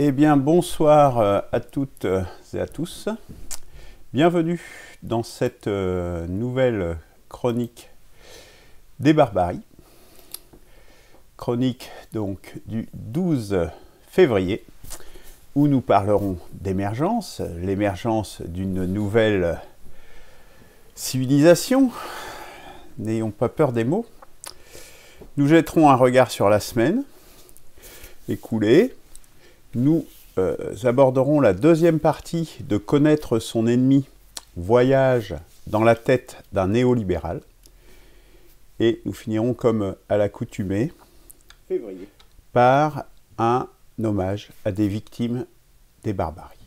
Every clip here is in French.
Eh bien, bonsoir à toutes et à tous. Bienvenue dans cette nouvelle chronique des barbaries. Chronique donc du 12 février, où nous parlerons d'émergence, l'émergence d'une nouvelle civilisation. N'ayons pas peur des mots. Nous jetterons un regard sur la semaine écoulée. Nous aborderons la deuxième partie de Connaître son ennemi, voyage dans la tête d'un néolibéral. Et nous finirons comme à l'accoutumée par un hommage à des victimes des barbaries.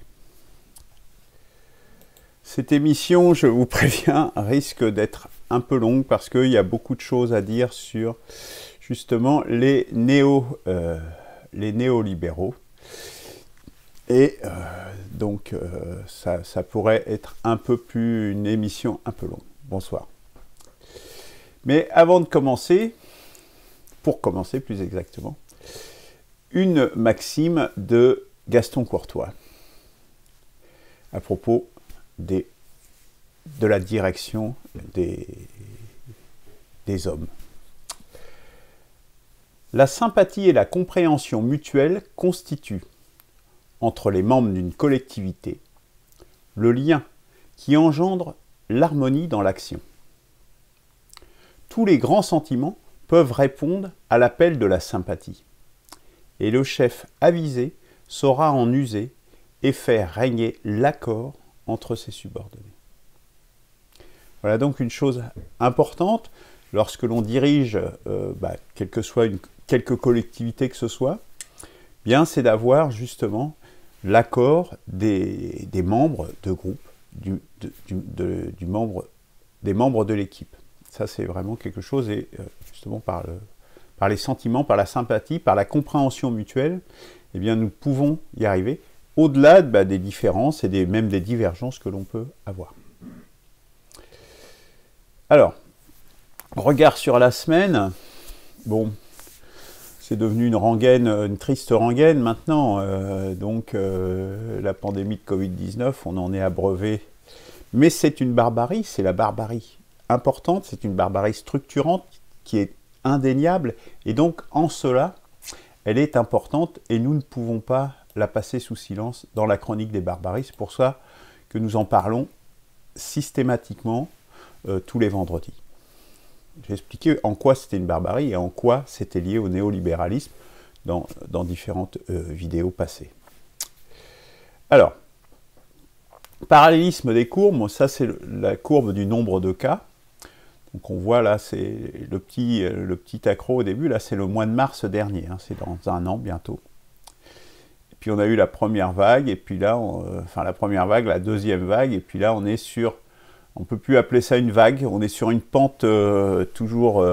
Cette émission, je vous préviens, risque d'être un peu longue parce qu'il y a beaucoup de choses à dire sur justement les néolibéraux. Et donc, ça pourrait être un peu plus une émission un peu longue. Bonsoir. Mais avant de commencer, pour commencer plus exactement, une maxime de Gaston Courtois à propos de la direction des hommes. La sympathie et la compréhension mutuelle constituent, entre les membres d'une collectivité, le lien qui engendre l'harmonie dans l'action. Tous les grands sentiments peuvent répondre à l'appel de la sympathie, et le chef avisé saura en user et faire régner l'accord entre ses subordonnés. Voilà donc une chose importante lorsque l'on dirige, quelle que soit quelque collectivité que ce soit, bien c'est d'avoir justement l'accord des membres de groupe, des membres de l'équipe. Ça, c'est vraiment quelque chose, et justement par les sentiments, par la sympathie, par la compréhension mutuelle, eh bien, nous pouvons y arriver, au-delà des différences et même des divergences que l'on peut avoir. Alors, regard sur la semaine, bon, c'est devenu une rengaine, une triste rengaine maintenant, la pandémie de Covid-19, on en est abreuvé. Mais c'est une barbarie, c'est la barbarie importante, c'est une barbarie structurante qui est indéniable, et donc en cela, elle est importante, et nous ne pouvons pas la passer sous silence dans la chronique des barbaries. C'est pour ça que nous en parlons systématiquement tous les vendredis. J'ai expliqué en quoi c'était une barbarie et en quoi c'était lié au néolibéralisme dans différentes vidéos passées. Alors, parallélisme des courbes, ça c'est la courbe du nombre de cas. Donc on voit là, c'est le petit accro au début, là c'est le mois de mars dernier, hein, c'est dans un an bientôt. Et puis on a eu la première vague, et puis là, la première vague, la deuxième vague, et puis là on est sur... On ne peut plus appeler ça une vague, on est sur une pente toujours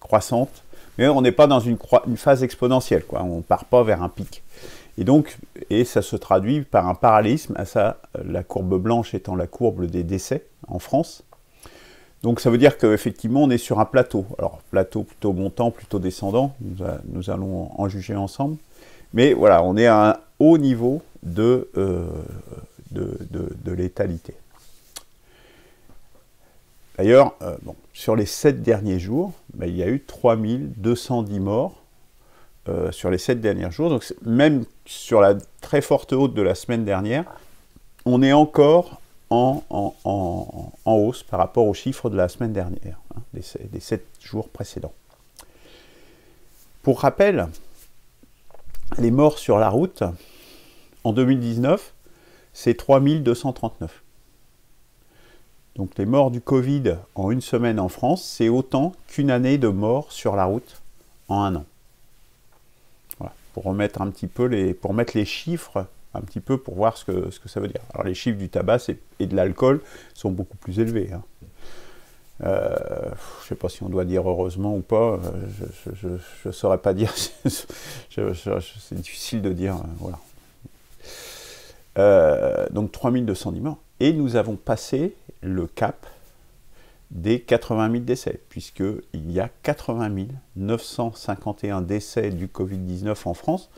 croissante, mais on n'est pas dans une phase exponentielle, quoi. On ne part pas vers un pic. Et donc, ça se traduit par un parallélisme à ça, la courbe blanche étant la courbe des décès en France. Donc ça veut dire qu'effectivement on est sur un plateau. Alors plateau plutôt montant, plutôt descendant, nous allons en juger ensemble. Mais voilà, on est à un haut niveau de létalité. D'ailleurs, sur les 7 derniers jours, il y a eu 3210 morts sur les 7 derniers jours. Donc même sur la très forte hausse de la semaine dernière, on est encore en hausse par rapport aux chiffres de la semaine dernière, hein, des 7 jours précédents. Pour rappel, les morts sur la route, en 2019, c'est 3239. Donc les morts du Covid en une semaine en France, c'est autant qu'une année de morts sur la route en un an. Voilà, pour remettre un petit peu pour mettre les chiffres un petit peu pour voir ce que ça veut dire. Alors les chiffres du tabac et de l'alcool sont beaucoup plus élevés, hein. Je ne sais pas si on doit dire heureusement ou pas, je ne saurais pas dire, c'est difficile de dire, voilà. Donc 3210 morts. Et nous avons passé le cap des 80 000 décès, puisqu'il y a 80 951 décès du Covid-19 en France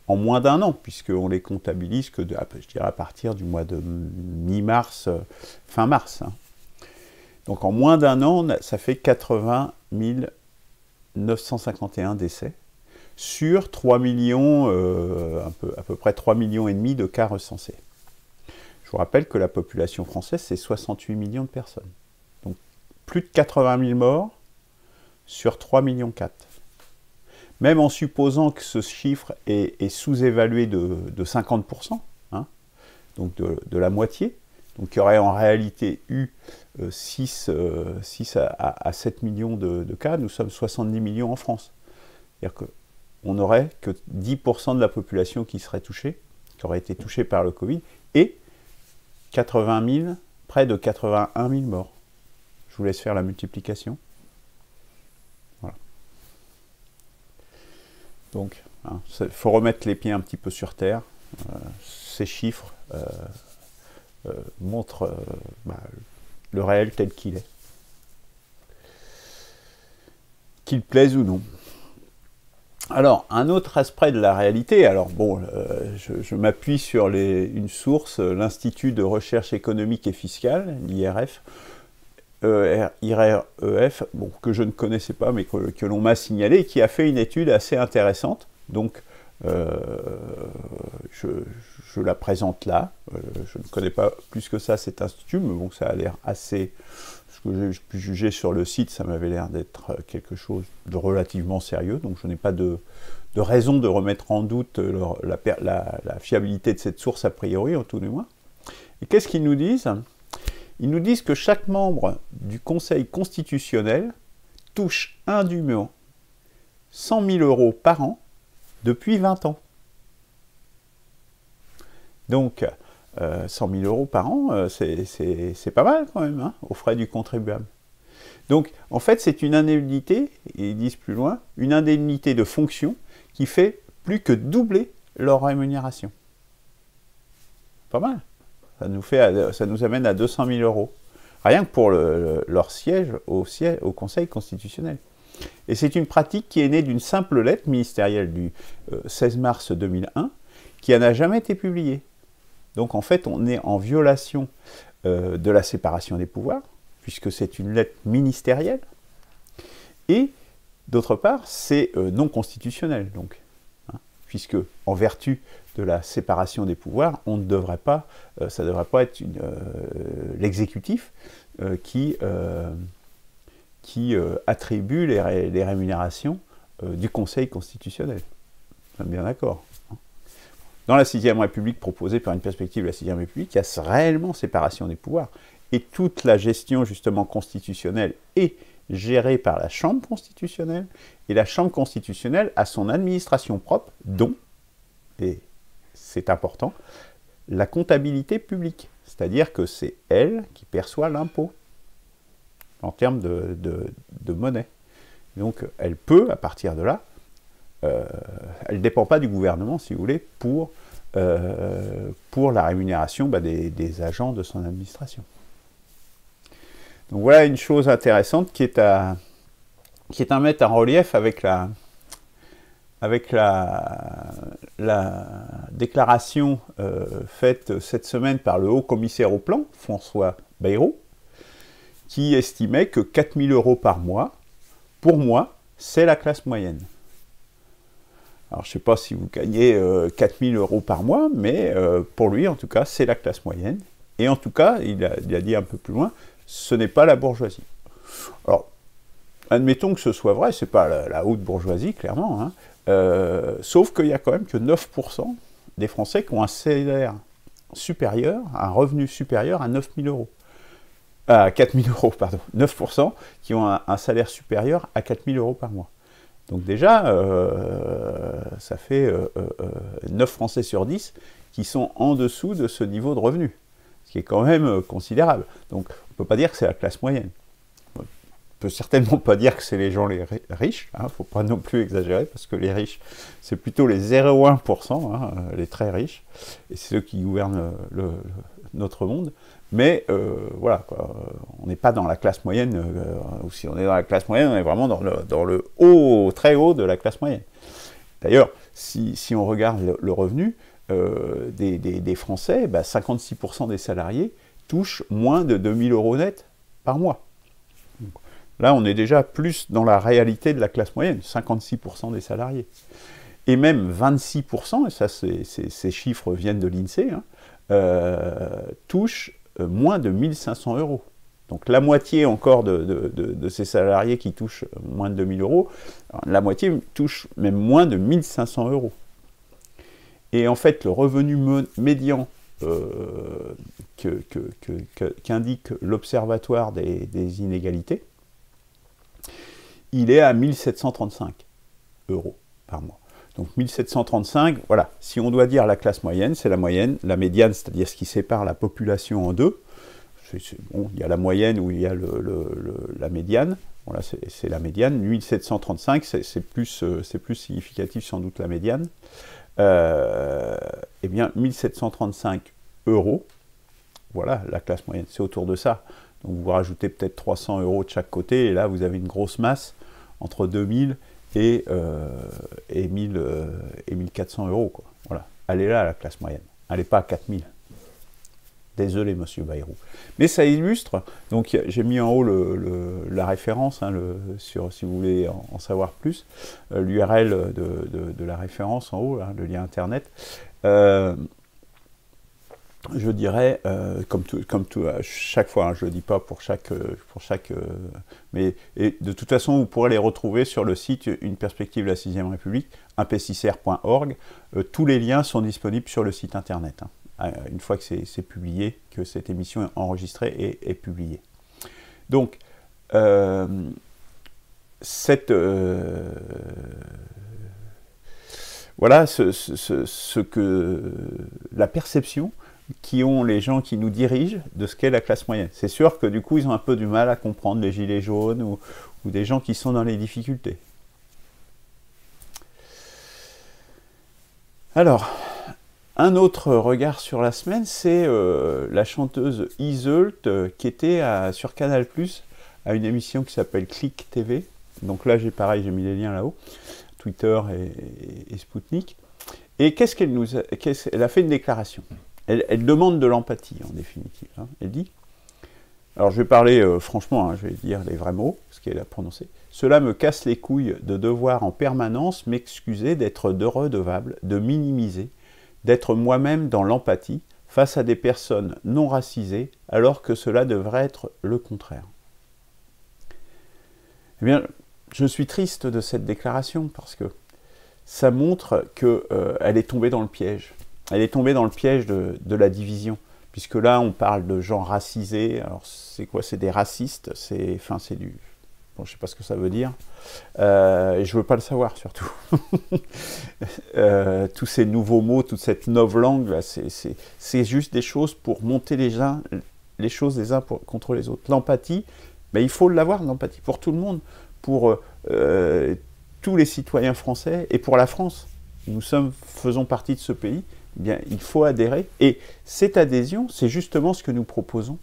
en moins d'un an, puisqu'on les comptabilise que, je dirais, à partir du mois de mi-mars, fin mars. Hein. Donc en moins d'un an, ça fait 80 951 décès sur 3 millions, à peu près 3,5 millions de cas recensés. Je vous rappelle que la population française, c'est 68 millions de personnes. Donc plus de 80 000 morts sur 3,4 millions. Même en supposant que ce chiffre est sous-évalué de 50%, hein, donc de la moitié, donc il y aurait en réalité eu 6 à 7 millions de cas, nous sommes 70 millions en France. C'est-à-dire qu'on n'aurait que 10% de la population qui serait touchée, qui aurait été touchée par le Covid, et 80 000, près de 81 000 morts. Je vous laisse faire la multiplication. Voilà. Donc, il faut remettre les pieds un petit peu sur terre. Ces chiffres montrent le réel tel qu'il est. Qu'il plaise ou non. Alors, un autre aspect de la réalité, alors bon, je m'appuie sur une source, l'Institut de recherche économique et fiscale, l'IRF, IREF, bon, que je ne connaissais pas, mais que l'on m'a signalé, qui a fait une étude assez intéressante. Donc, je la présente là. Je ne connais pas plus que ça cet institut, mais bon, ça a l'air assez... Ce que j'ai pu juger sur le site, ça m'avait l'air d'être quelque chose de relativement sérieux, donc je n'ai pas de raison de remettre en doute la fiabilité de cette source a priori, en tout du moins. Et qu'est-ce qu'ils nous disent? Ils nous disent que chaque membre du Conseil constitutionnel touche indûment 100 000 € par an depuis 20 ans. Donc, 100 000 € par an, c'est pas mal quand même, hein, aux frais du contribuable. Donc, en fait, c'est une indemnité, et ils disent plus loin, une indemnité de fonction qui fait plus que doubler leur rémunération. Pas mal. Ça nous amène à 200 000 €. Rien que pour leur siège au Conseil constitutionnel. Et c'est une pratique qui est née d'une simple lettre ministérielle du 16 mars 2001, qui n'a jamais été publiée. Donc en fait, on est en violation de la séparation des pouvoirs, puisque c'est une lettre ministérielle, et d'autre part, c'est non constitutionnel, donc, hein, puisque en vertu de la séparation des pouvoirs, on ne devrait pas, ça ne devrait pas être l'exécutif qui attribue les rémunérations du Conseil constitutionnel. Nous sommes bien d'accord. Dans la 6e République proposée par une perspective de la 6e République, il y a réellement séparation des pouvoirs. Et toute la gestion justement constitutionnelle est gérée par la Chambre constitutionnelle, et la Chambre constitutionnelle a son administration propre, dont, et c'est important, la comptabilité publique. C'est-à-dire que c'est elle qui perçoit l'impôt en termes de monnaie. Donc elle peut, à partir de là, elle ne dépend pas du gouvernement, si vous voulez, pour la rémunération des agents de son administration. Donc voilà une chose intéressante qui est à mettre en relief avec la déclaration faite cette semaine par le haut-commissaire au plan, François Bayrou, qui estimait que 4 000 € par mois, pour moi, c'est la classe moyenne. Alors, je ne sais pas si vous gagnez 4 000 € par mois, mais pour lui, en tout cas, c'est la classe moyenne. Et en tout cas, il a dit un peu plus loin, ce n'est pas la bourgeoisie. Alors, admettons que ce soit vrai, ce n'est pas la haute bourgeoisie, clairement, hein, sauf qu'il n'y a quand même que 9% des Français qui ont un salaire supérieur, un revenu supérieur à 9 000 €. À 4 000 €, pardon. 9% qui ont un salaire supérieur à 4 000 € par mois. Donc déjà, ça fait 9 Français sur 10 qui sont en dessous de ce niveau de revenu, ce qui est quand même considérable. Donc on ne peut pas dire que c'est la classe moyenne. On ne peut certainement pas dire que c'est les gens les riches, il ne faut pas non plus exagérer, parce que les riches, c'est plutôt les 0,1%, hein, les très riches, et c'est ceux qui gouvernent notre monde, mais voilà, quoi, on n'est pas dans la classe moyenne, ou si on est dans la classe moyenne, on est vraiment dans le haut, très haut de la classe moyenne. D'ailleurs, si on regarde le revenu des Français, 56% des salariés touchent moins de 2 000 € net par mois. Là, on est déjà plus dans la réalité de la classe moyenne, 56% des salariés. Et même 26%, et ça, ces chiffres viennent de l'INSEE, touchent moins de 1 500 €. Donc la moitié encore de ces salariés qui touchent moins de 2 000 €, la moitié touche même moins de 1 500 €. Et en fait, le revenu médian qu'indique l'Observatoire des inégalités, il est à 1 735 € par mois. Donc 1735, voilà, si on doit dire la classe moyenne, c'est la moyenne, la médiane, c'est-à-dire ce qui sépare la population en deux. Bon, il y a la moyenne ou il y a la médiane, voilà, c'est la médiane. 1735, c'est plus significatif sans doute la médiane. Eh bien, 1735 €, voilà, la classe moyenne, c'est autour de ça. Donc vous rajoutez peut-être 300 € de chaque côté, et là vous avez une grosse masse entre 2000 et 1400 €, quoi. Voilà. Elle est là, la classe moyenne. Elle n'est pas à 4000. Désolé, monsieur Bayrou. Mais ça illustre, donc j'ai mis en haut la référence, hein, si vous voulez en savoir plus, l'URL de la référence en haut, hein, le lien internet. Je dirais, comme tout à chaque fois, hein, je ne le dis pas pour chaque mais de toute façon, vous pourrez les retrouver sur le site Une perspective de la 6ème République, impcisr.org. Tous les liens sont disponibles sur le site internet, hein, une fois que c'est publié, que cette émission est enregistrée et publiée. Donc, voilà la perception qui ont les gens qui nous dirigent de ce qu'est la classe moyenne. C'est sûr que du coup, ils ont un peu du mal à comprendre les gilets jaunes ou des gens qui sont dans les difficultés. Alors, un autre regard sur la semaine, c'est la chanteuse Iseult qui était sur Canal+, à une émission qui s'appelle Click TV. Donc là, j'ai mis les liens là-haut, Twitter et Spoutnik. Et qu'est-ce qu'elle nous a... Elle a fait une déclaration. Elle demande de l'empathie, en définitive. Hein. Elle dit, alors je vais parler franchement, hein, je vais dire les vrais mots, ce qu'elle a prononcé. « Cela me casse les couilles de devoir en permanence m'excuser d'être redevable, de minimiser, d'être moi-même dans l'empathie face à des personnes non racisées, alors que cela devrait être le contraire. » Eh bien, je suis triste de cette déclaration, parce que ça montre qu'elle est tombée dans le piège. Elle est tombée dans le piège de la division, puisque là, on parle de gens racisés. Alors, c'est quoi? C'est des racistes, c'est du... Bon, je ne sais pas ce que ça veut dire, et je ne veux pas le savoir, surtout. Tous ces nouveaux mots, toute cette novlangue, là, c'est juste des choses pour monter les choses les uns contre les autres. L'empathie, il faut l'avoir, l'empathie, pour tout le monde, pour tous les citoyens français, et pour la France. Nous faisons partie de ce pays. Eh bien, il faut adhérer, et cette adhésion, c'est justement ce que nous proposons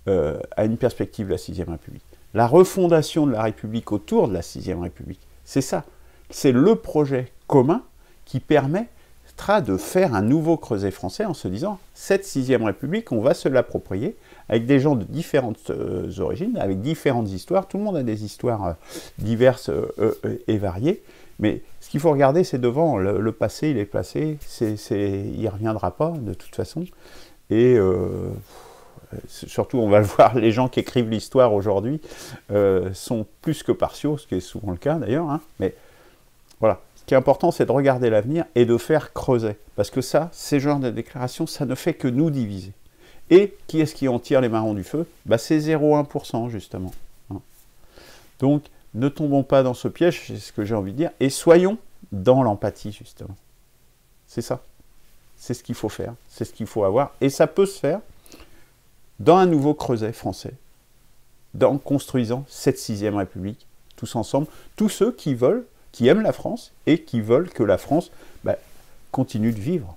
à une perspective de la 6ème République. La refondation de la République autour de la 6ème République, c'est ça. C'est le projet commun qui permettra de faire un nouveau creuset français en se disant, cette 6ème République, on va se l'approprier avec des gens de différentes origines, avec différentes histoires. Tout le monde a des histoires diverses et variées. Mais ce qu'il faut regarder, c'est devant. Le passé, il est passé. Il ne reviendra pas, de toute façon. Et surtout, on va le voir, les gens qui écrivent l'histoire aujourd'hui sont plus que partiaux, ce qui est souvent le cas d'ailleurs. Hein. Mais voilà. Ce qui est important, c'est de regarder l'avenir et de faire creuser. Parce que ça, ces genres de déclarations, ça ne fait que nous diviser. Et qui est-ce qui en tire les marrons du feu? C'est 0,1%, justement. Hein. Donc, ne tombons pas dans ce piège, c'est ce que j'ai envie de dire, et soyons dans l'empathie, justement. C'est ça. C'est ce qu'il faut faire, c'est ce qu'il faut avoir, et ça peut se faire dans un nouveau creuset français, en construisant cette 6ème République, tous ensemble, tous ceux qui aiment la France, et qui veulent que la France continue de vivre,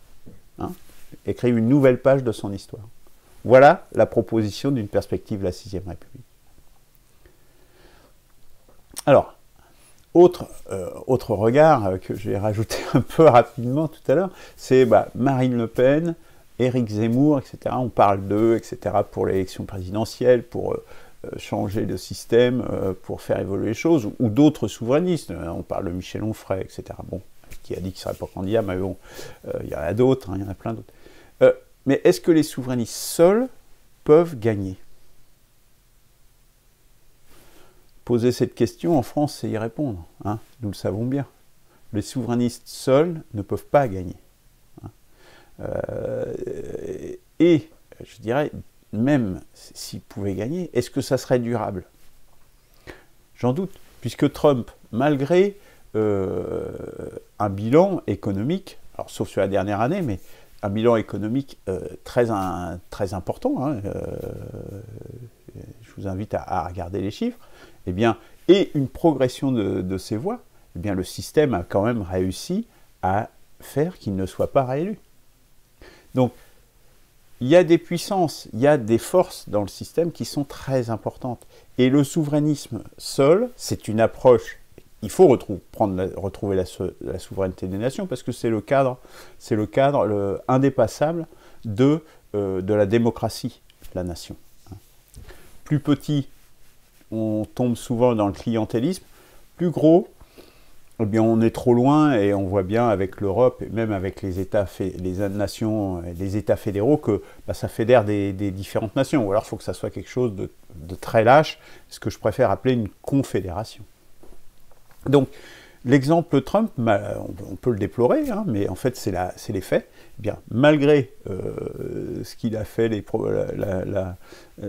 hein, écrive une nouvelle page de son histoire. Voilà la proposition d'une perspective de la 6e République. Alors, autre regard que j'ai rajouté un peu rapidement tout à l'heure, c'est Marine Le Pen, Éric Zemmour, etc. On parle d'eux, etc. pour l'élection présidentielle, pour changer de système, pour faire évoluer les choses, ou d'autres souverainistes. On parle de Michel Onfray, etc. Bon, qui a dit qu'il ne serait pas candidat, mais bon, il y en a d'autres, il y en a plein d'autres. Mais est-ce que les souverainistes seuls peuvent gagner? Poser cette question en France, c'est y répondre. Hein, nous le savons bien. Les souverainistes seuls ne peuvent pas gagner. Et je dirais, même s'ils pouvaient gagner, est-ce que ça serait durable? J'en doute, puisque Trump, malgré un bilan économique, alors sauf sur la dernière année, mais un bilan économique très important, hein, je vous invite à regarder les chiffres, eh bien, et une progression de ses voix, eh bien, le système a quand même réussi à faire qu'il ne soit pas réélu. Donc, il y a des puissances, il y a des forces dans le système qui sont très importantes. Et le souverainisme seul, c'est une approche. Il faut retrouver la souveraineté des nations parce que c'est le cadre indépassable de la démocratie de la nation. Plus petit, on tombe souvent dans le clientélisme. Plus gros, eh bien, on est trop loin et on voit bien avec l'Europe et même avec les nations, les États fédéraux que ça fédère des différentes nations. Ou alors il faut que ça soit quelque chose de très lâche, ce que je préfère appeler une confédération. Donc l'exemple Trump, on peut le déplorer, hein, mais en fait c'est les faits. Eh bien, malgré ce qu'il a fait,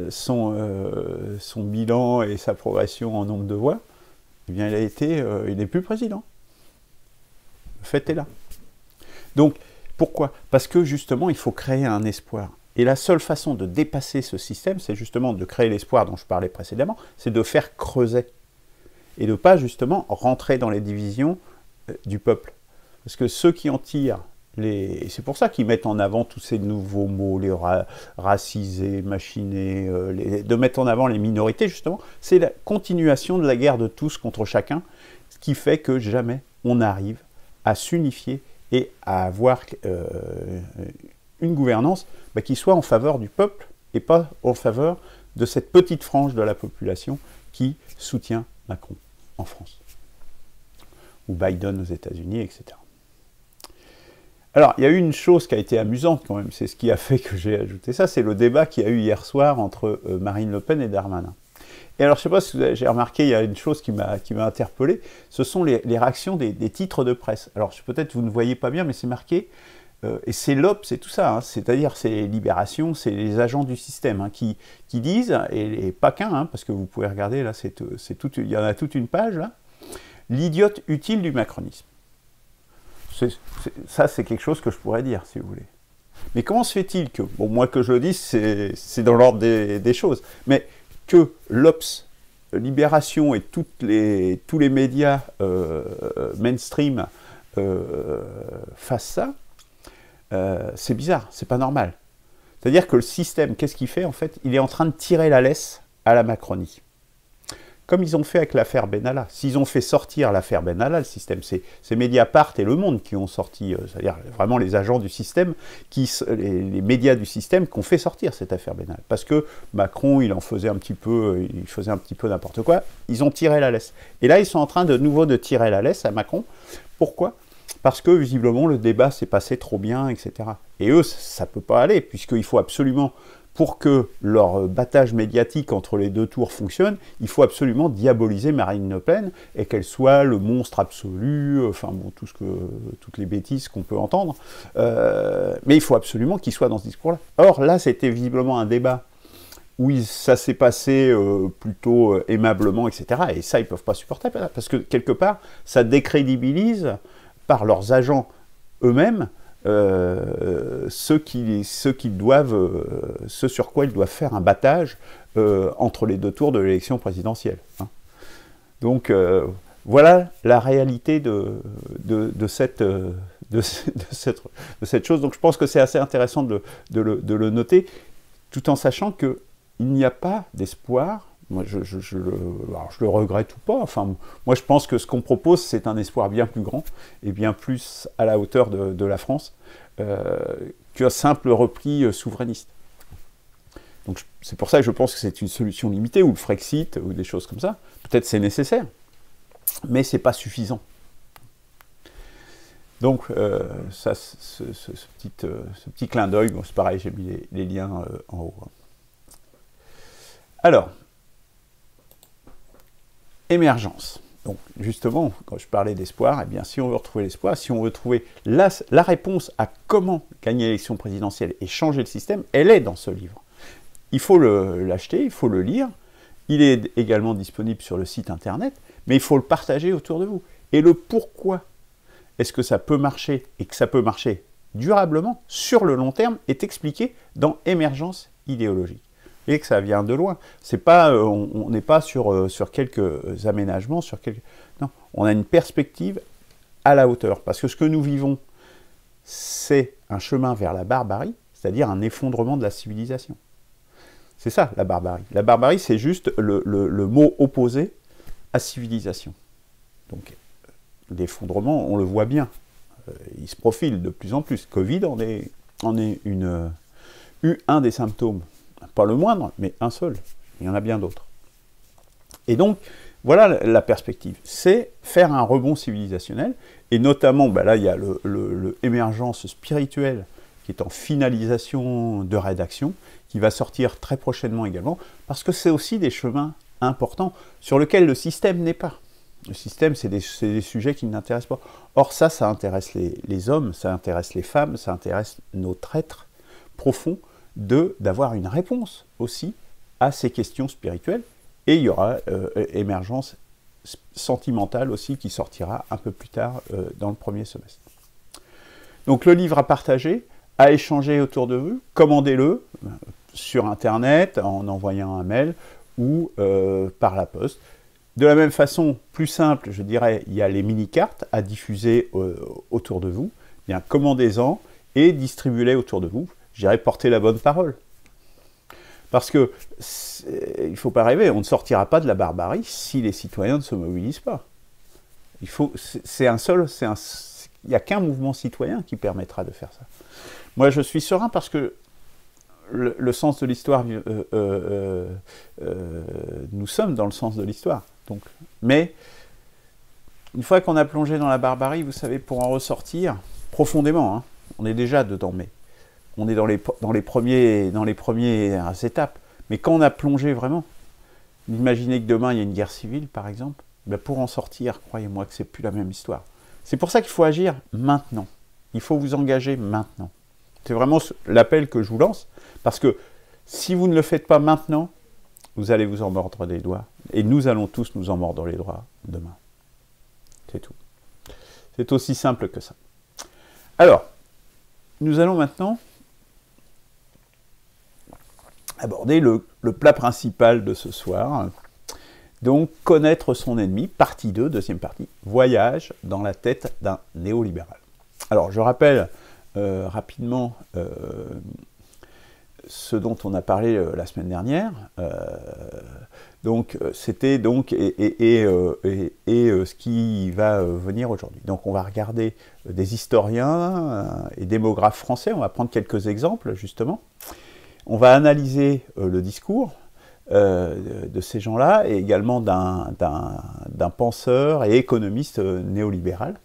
son bilan et sa progression en nombre de voix, eh bien, il n'est plus président. Le fait est là. Donc, pourquoi? Parce que justement, il faut créer un espoir. Et la seule façon de dépasser ce système, c'est justement de créer l'espoir dont je parlais précédemment, c'est de faire creuser. Et de ne pas justement rentrer dans les divisions du peuple. Parce que ceux qui en tirent, c'est pour ça qu'ils mettent en avant tous ces nouveaux mots, les racisés, machinés, de mettre en avant les minorités, justement, c'est la continuation de la guerre de tous contre chacun, ce qui fait que jamais on arrive à s'unifier et à avoir une gouvernance qui soit en faveur du peuple et pas en faveur de cette petite frange de la population qui soutient Macron en France, ou Biden aux États-Unis, etc. Alors, il y a eu une chose qui a été amusante quand même, c'est ce qui a fait que j'ai ajouté ça, c'est le débat qu'il y a eu hier soir entre Marine Le Pen et Darmanin. Et alors, je ne sais pas si j'ai remarqué, il y a une chose qui m'a interpellé, ce sont les réactions des titres de presse. Alors, peut-être vous ne voyez pas bien, mais c'est marqué, et c'est l'Obs, c'est tout ça, hein, c'est-à-dire c'est Libération, c'est les agents du système hein, qui disent, et pas qu'un, hein, parce que vous pouvez regarder, là, il y en a toute une page, là, l'idiote utile du macronisme. Ça, c'est quelque chose que je pourrais dire, si vous voulez. Mais comment se fait-il que, bon, moi que je le dise, c'est dans l'ordre des choses, mais que l'Obs, Libération et tous les médias mainstream fassent ça, c'est bizarre, c'est pas normal. C'est-à-dire que le système, qu'est-ce qu'il fait en fait? Il est en train de tirer la laisse à la Macronie. Comme ils ont fait avec l'affaire Benalla. S'ils ont fait sortir l'affaire Benalla, le système, c'est Mediapart et Le Monde qui ont sorti, c'est-à-dire vraiment les agents du système, les médias du système qui ont fait sortir cette affaire Benalla. Parce que Macron, il faisait un petit peu n'importe quoi. Ils ont tiré la laisse. Et là, ils sont en train de nouveau de tirer la laisse à Macron. Pourquoi? Parce que visiblement le débat s'est passé trop bien, etc. Et eux, ça ne peut pas aller, puisqu'il faut absolument, pour que leur battage médiatique entre les deux tours fonctionne, il faut absolument diaboliser Marine Le Pen et qu'elle soit le monstre absolu, enfin bon, toutes les bêtises qu'on peut entendre. Mais il faut absolument qu'il soit dans ce discours-là. Or, là, c'était visiblement un débat où ça s'est passé plutôt aimablement, etc. Et ça, ils ne peuvent pas supporter, parce que quelque part, ça décrédibilise par leurs agents eux-mêmes, ce sur quoi ils doivent faire un battage entre les deux tours de l'élection présidentielle. Hein. Donc voilà la réalité de cette chose. Donc je pense que c'est assez intéressant de le noter. tout en sachant qu'il n'y a pas d'espoir. Moi, je le regrette ou pas. Enfin, moi, je pense que ce qu'on propose, c'est un espoir bien plus grand et bien plus à la hauteur de la France qu'un simple repli souverainiste. Donc, c'est pour ça que je pense que c'est une solution limitée, ou le Frexit, ou des choses comme ça. Peut-être c'est nécessaire, mais c'est pas suffisant. Donc, ça, ce petit clin d'œil, bon, c'est pareil, j'ai mis les liens en haut. Alors, émergence. Donc, justement, quand je parlais d'espoir, eh bien, si on veut retrouver l'espoir, si on veut trouver la réponse à comment gagner l'élection présidentielle et changer le système, elle est dans ce livre. Il faut l'acheter, il faut le lire. Il est également disponible sur le site internet, mais il faut le partager autour de vous. Et le pourquoi est-ce que ça peut marcher, et que ça peut marcher durablement, sur le long terme, est expliqué dans Émergence idéologique. Et que ça vient de loin. C'est pas, on n'est pas sur quelques aménagements, non, on a une perspective à la hauteur. Parce que ce que nous vivons, c'est un chemin vers la barbarie, c'est-à-dire un effondrement de la civilisation. C'est ça, la barbarie. La barbarie, c'est juste le mot opposé à civilisation. Donc, l'effondrement, on le voit bien. Il se profile de plus en plus. Covid en est un des symptômes. Pas le moindre, mais un seul. Il y en a bien d'autres. Et donc, voilà la perspective. C'est faire un rebond civilisationnel, et notamment, ben là, il y a le émergence spirituelle qui est en finalisation de rédaction, qui va sortir très prochainement également, parce que c'est aussi des chemins importants sur lesquels le système n'est pas. Le système, c'est des sujets qui ne l'intéressent pas. Or, ça intéresse les hommes, ça intéresse les femmes, ça intéresse notre être profond, d'avoir une réponse aussi à ces questions spirituelles. Et il y aura émergence sentimentale aussi qui sortira un peu plus tard dans le premier semestre. Donc le livre à partager, à échanger autour de vous, commandez-le sur Internet, en envoyant un mail ou par la poste. De la même façon, plus simple, je dirais, il y a les mini-cartes à diffuser autour de vous. Bien, commandez-en et distribuez-les autour de vous. Je dirais, porter la bonne parole. Parce que, il ne faut pas rêver, on ne sortira pas de la barbarie si les citoyens ne se mobilisent pas. Il n'y a qu'un mouvement citoyen qui permettra de faire ça. Moi, je suis serein parce que le sens de l'histoire, nous sommes dans le sens de l'histoire. Mais, une fois qu'on a plongé dans la barbarie, vous savez, pour en ressortir, profondément, hein, on est déjà dedans, mais on est dans les premières étapes. Mais quand on a plongé vraiment, imaginez que demain il y a une guerre civile, par exemple, ben pour en sortir, croyez-moi que c'est plus la même histoire. C'est pour ça qu'il faut agir maintenant. Il faut vous engager maintenant. C'est vraiment l'appel que je vous lance, parce que si vous ne le faites pas maintenant, vous allez vous en mordre les doigts, et nous allons tous nous en mordre les doigts demain. C'est tout. C'est aussi simple que ça. Alors, nous allons maintenant aborder le plat principal de ce soir. Donc, connaître son ennemi, partie 2, deuxième partie, voyage dans la tête d'un néolibéral. Alors, je rappelle rapidement ce dont on a parlé la semaine dernière. Donc, c'était donc ce qui va venir aujourd'hui. Donc, on va regarder des historiens et démographes français. On va prendre quelques exemples, justement. On va analyser le discours de ces gens-là, et également d'un penseur et économiste néolibéral.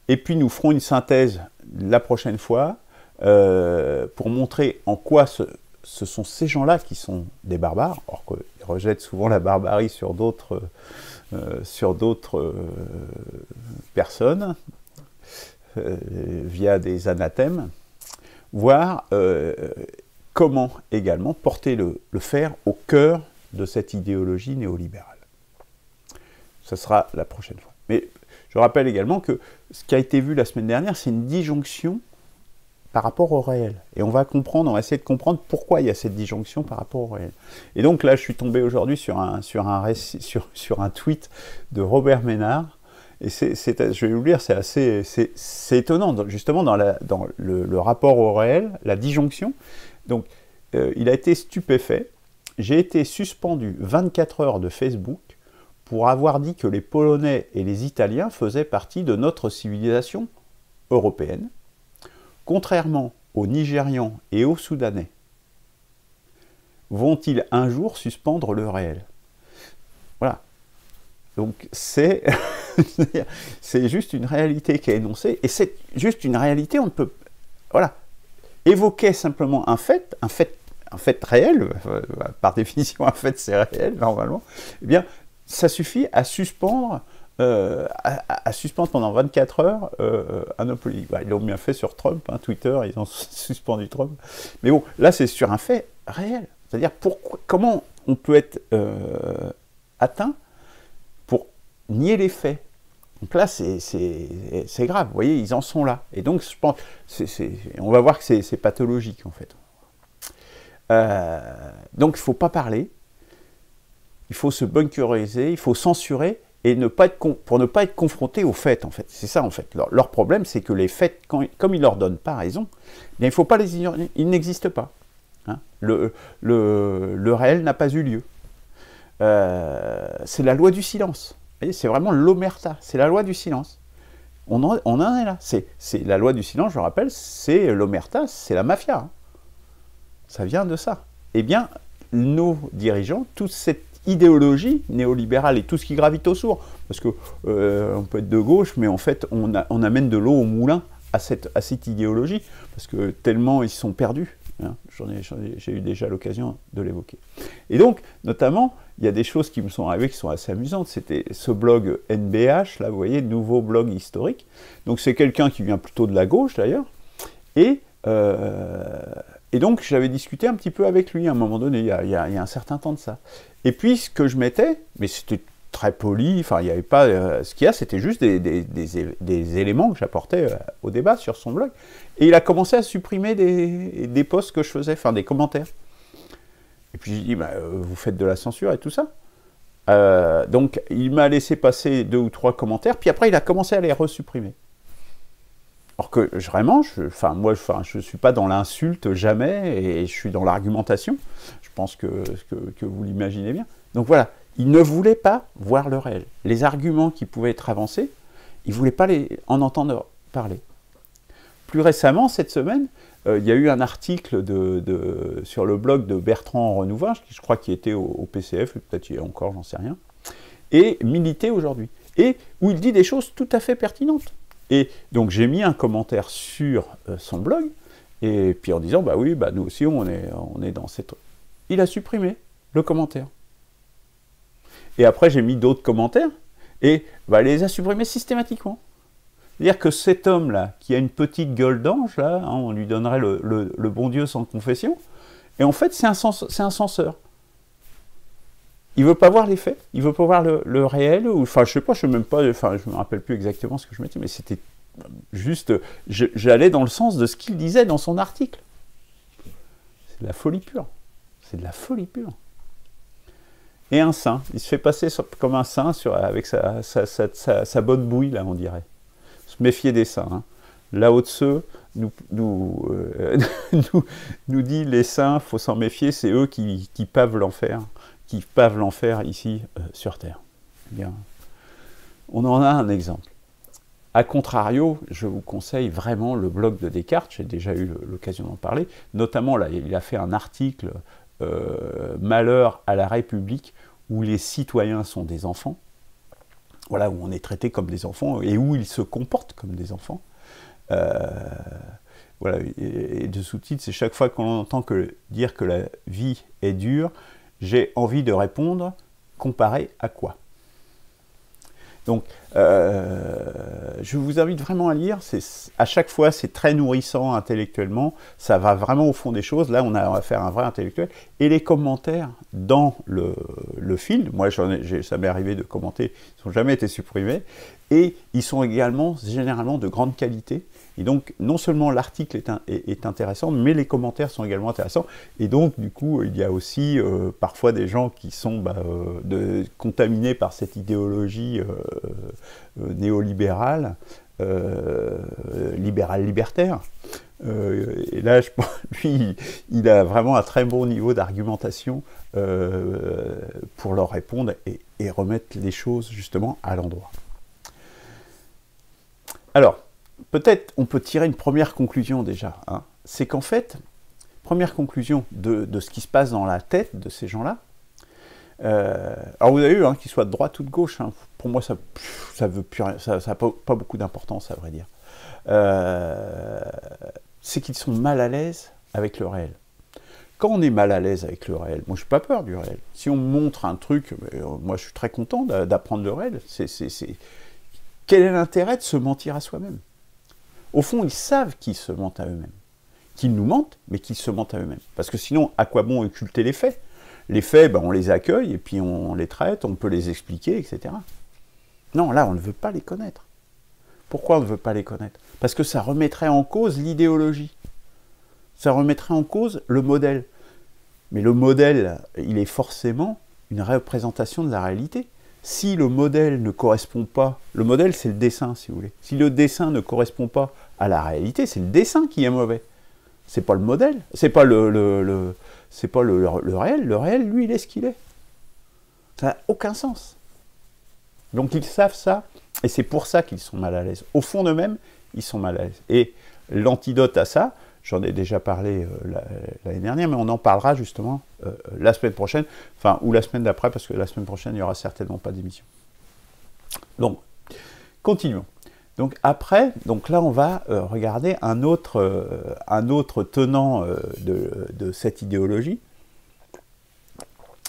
Et puis nous ferons une synthèse la prochaine fois pour montrer en quoi ce sont ces gens-là qui sont des barbares, alors qu'ils rejettent souvent la barbarie sur d'autres personnes via des anathèmes, voire comment également porter le fer au cœur de cette idéologie néolibérale. Ce sera la prochaine fois. Mais je rappelle également que ce qui a été vu la semaine dernière, c'est une disjonction par rapport au réel. Et on va essayer de comprendre pourquoi il y a cette disjonction par rapport au réel. Et donc là, je suis tombé aujourd'hui sur un tweet de Robert Ménard. Et je vais vous le dire, c'est étonnant, justement, dans le rapport au réel, la disjonction. Donc, il a été stupéfait. J'ai été suspendu 24 heures de Facebook pour avoir dit que les Polonais et les Italiens faisaient partie de notre civilisation européenne, contrairement aux Nigérians et aux Soudanais. Vont-ils un jour suspendre le réel? Voilà. Donc c'est juste une réalité qui est énoncée, et c'est juste une réalité, on ne peut... Voilà. Évoquer simplement un fait réel, par définition un fait c'est réel normalement, eh bien ça suffit à suspendre, suspendre pendant 24 heures un homme politique. Bah, ils l'ont bien fait sur Trump, hein, Twitter, ils ont suspendu Trump. Mais bon, là c'est sur un fait réel. C'est-à-dire comment on peut être atteint pour nier les faits. Donc là, c'est grave, vous voyez, ils en sont là. Et donc, je pense, on va voir que c'est pathologique, en fait. Donc, il ne faut pas parler, il faut se bunkeriser, il faut censurer, et pour ne pas être confronté aux faits, en fait. C'est ça, en fait. Leur problème, c'est que les faits, comme ils ne leur donnent pas raison, eh bien, il ne faut pas les ignorer, ils n'existent pas. Hein. Le réel n'a pas eu lieu. C'est la loi du silence. C'est vraiment l'omerta, c'est la loi du silence. On en est là. C'est la loi du silence, je rappelle, c'est l'omerta, c'est la mafia. Hein. Ça vient de ça. Eh bien, nos dirigeants, toute cette idéologie néolibérale et tout ce qui gravite autour, parce que on peut être de gauche, mais en fait, on amène de l'eau au moulin à cette idéologie, parce que tellement ils sont perdus. Hein, j'ai eu déjà l'occasion de l'évoquer. Et donc, notamment, il y a des choses qui me sont arrivées qui sont assez amusantes. C'était ce blog NBH, là, vous voyez, nouveau blog historique. Donc, c'est quelqu'un qui vient plutôt de la gauche, d'ailleurs. Et donc, j'avais discuté un petit peu avec lui à un moment donné, il y a un certain temps de ça. Et puis, ce que je mettais, mais c'était très poli, enfin, il n'y avait pas... ce qu'il y a, c'était juste des éléments que j'apportais au débat sur son blog. Et il a commencé à supprimer des posts que je faisais, enfin, des commentaires. Et puis, j'ai dit, bah, vous faites de la censure et tout ça. Donc, il m'a laissé passer 2 ou 3 commentaires, puis après, il a commencé à les resupprimer. Alors que, vraiment, moi, je ne suis pas dans l'insulte jamais, et je suis dans l'argumentation. Je pense que vous l'imaginez bien. Donc voilà, il ne voulait pas voir le réel. Les arguments qui pouvaient être avancés, il ne voulait pas en entendre parler. Plus récemment, cette semaine, il y a eu un article sur le blog de Bertrand Renouvage, qui je crois qu'il était au PCF, peut-être il y a encore, j'en sais rien, et Milité aujourd'hui, et où il dit des choses tout à fait pertinentes. Et donc j'ai mis un commentaire sur son blog, et puis en disant, bah oui, bah nous aussi on est dans cette... Il a supprimé le commentaire. Et après j'ai mis d'autres commentaires, et bah, il les a supprimés systématiquement. C'est-à-dire que cet homme-là, qui a une petite gueule d'ange, là, hein, on lui donnerait le bon Dieu sans confession, et en fait c'est un censeur. Il ne veut pas voir les faits, il ne veut pas voir le réel, enfin je sais pas, je ne me rappelle plus exactement ce que je mettais, mais c'était juste, j'allais dans le sens de ce qu'il disait dans son article. C'est de la folie pure. C'est de la folie pure. Et un saint, il se fait passer comme un saint avec sa bonne bouille, là, on dirait. Se méfier des saints. Hein. Lao Tse nous dit les saints, il faut s'en méfier, c'est eux qui pavent l'enfer. Qui pavent l'enfer ici sur Terre. Eh bien, on en a un exemple. A contrario, je vous conseille vraiment le blog de Descartes, j'ai déjà eu l'occasion d'en parler, notamment là, il a fait un article Malheur à la République, où les citoyens sont des enfants, voilà, où on est traité comme des enfants, et où ils se comportent comme des enfants. Voilà, et de sous-titre, c'est chaque fois qu'on entend dire que la vie est dure, j'ai envie de répondre, comparé à quoi? Donc, je vous invite vraiment à lire, à chaque fois c'est très nourrissant intellectuellement, ça va vraiment au fond des choses, là on va faire un vrai intellectuel, et les commentaires dans le fil, moi ça m'est arrivé de commenter, ils n'ont jamais été supprimés, et ils sont également généralement de grande qualité, et donc non seulement l'article est intéressant, mais les commentaires sont également intéressants, et donc du coup il y a aussi parfois des gens qui sont contaminés par cette idéologie néolibérale, libéral-libertaire, Et là, lui, il a vraiment un très bon niveau d'argumentation pour leur répondre et remettre les choses justement à l'endroit. Alors, peut-être on peut tirer une première conclusion déjà. Hein. C'est qu'en fait, première conclusion de ce qui se passe dans la tête de ces gens-là. Alors vous avez vu, hein, qu'ils soient de droite ou de gauche, hein, pour moi ça veut plus rien, ça n'a pas beaucoup d'importance à vrai dire. C'est qu'ils sont mal à l'aise avec le réel. Quand on est mal à l'aise avec le réel, moi je n'ai pas peur du réel. Si on me montre un truc, moi je suis très content d'apprendre le réel. Quel est l'intérêt de se mentir à soi-même? Au fond, ils savent qu'ils se mentent à eux-mêmes. Qu'ils nous mentent, mais qu'ils se mentent à eux-mêmes. Parce que sinon, à quoi bon occulter les faits? Les faits, ben, on les accueille, et puis on les traite, on peut les expliquer, etc. Non, là, on ne veut pas les connaître. Pourquoi on ne veut pas les connaître? Parce que ça remettrait en cause l'idéologie. Ça remettrait en cause le modèle. Mais le modèle, il est forcément une représentation de la réalité. Si le modèle ne correspond pas... Le modèle, c'est le dessin, si vous voulez. Si le dessin ne correspond pas à la réalité, c'est le dessin qui est mauvais. C'est pas le modèle, c'est pas c'est pas le réel. Le réel, lui, il est ce qu'il est. Ça n'a aucun sens. Donc ils savent ça, et c'est pour ça qu'ils sont mal à l'aise. Au fond d'eux-mêmes, ils sont mal à l'aise. Et l'antidote à ça, j'en ai déjà parlé l'année dernière, mais on en parlera justement la semaine prochaine, enfin, ou la semaine d'après, parce que la semaine prochaine, il n'y aura certainement pas d'émission. Donc, continuons. Donc après, donc là on va regarder un autre tenant de cette idéologie.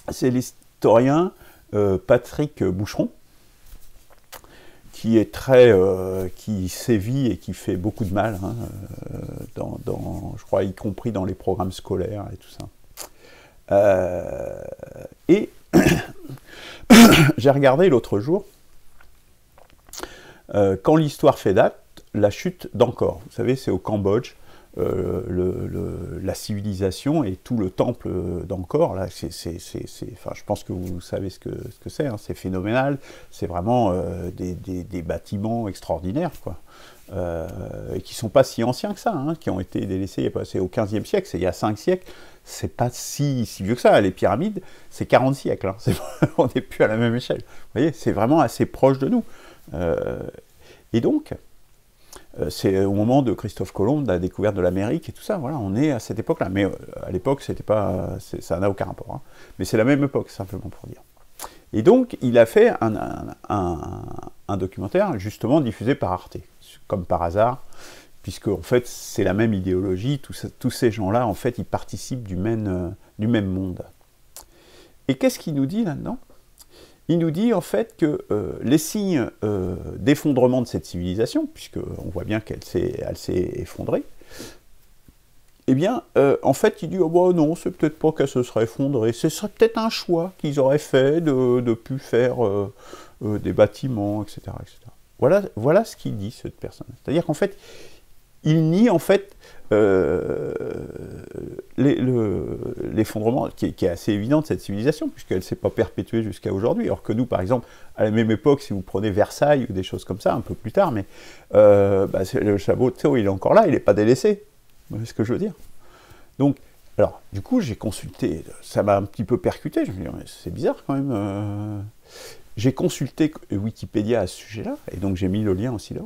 C'est l'historien Patrick Boucheron, qui est qui sévit et qui fait beaucoup de mal, hein, je crois y compris dans les programmes scolaires et tout ça. Et j'ai regardé l'autre jour. Quand l'histoire fait date, la chute d'Angkor. Vous savez, c'est au Cambodge, la civilisation et tout le temple d'Angkor. Là, enfin, je pense que vous savez ce que c'est. Hein, c'est phénoménal. C'est vraiment des bâtiments extraordinaires, quoi. Et qui ne sont pas si anciens que ça, hein, qui ont été délaissés c'est au XVe siècle, c'est il y a 5 siècles. C'est pas si vieux que ça. Les pyramides, c'est 40 siècles. Hein, on n'est plus à la même échelle. Vous voyez, c'est vraiment assez proche de nous. Et donc, c'est au moment de Christophe Colomb, de la découverte de l'Amérique et tout ça, voilà, on est à cette époque-là. Mais à l'époque, c'était pas, ça n'a aucun rapport. Hein. Mais c'est la même époque, simplement pour dire. Et donc, il a fait un documentaire, justement, diffusé par Arte, comme par hasard, puisque, en fait, c'est la même idéologie, tous ces gens-là, en fait, ils participent du même monde. Et qu'est-ce qu'il nous dit là-dedans? Il nous dit en fait que les signes d'effondrement de cette civilisation, puisqu'on voit bien qu'elle s'est effondrée, eh bien, en fait, il dit oh, bah, non, c'est peut-être pas qu'elle se serait effondrée, ce serait peut-être un choix qu'ils auraient fait de plus faire des bâtiments, etc. etc. Voilà ce qu'il dit, cette personne. C'est-à-dire qu'en fait, il nie en fait l'effondrement qui est assez évident de cette civilisation, puisqu'elle ne s'est pas perpétuée jusqu'à aujourd'hui. Alors que nous, par exemple, à la même époque, si vous prenez Versailles ou des choses comme ça, un peu plus tard, mais le château, il est encore là, il n'est pas délaissé. Vous voyez ce que je veux dire? Donc, alors, du coup, j'ai consulté, ça m'a un petit peu percuté, je me dis, c'est bizarre quand même. J'ai consulté Wikipédia à ce sujet-là, et donc j'ai mis le lien aussi là.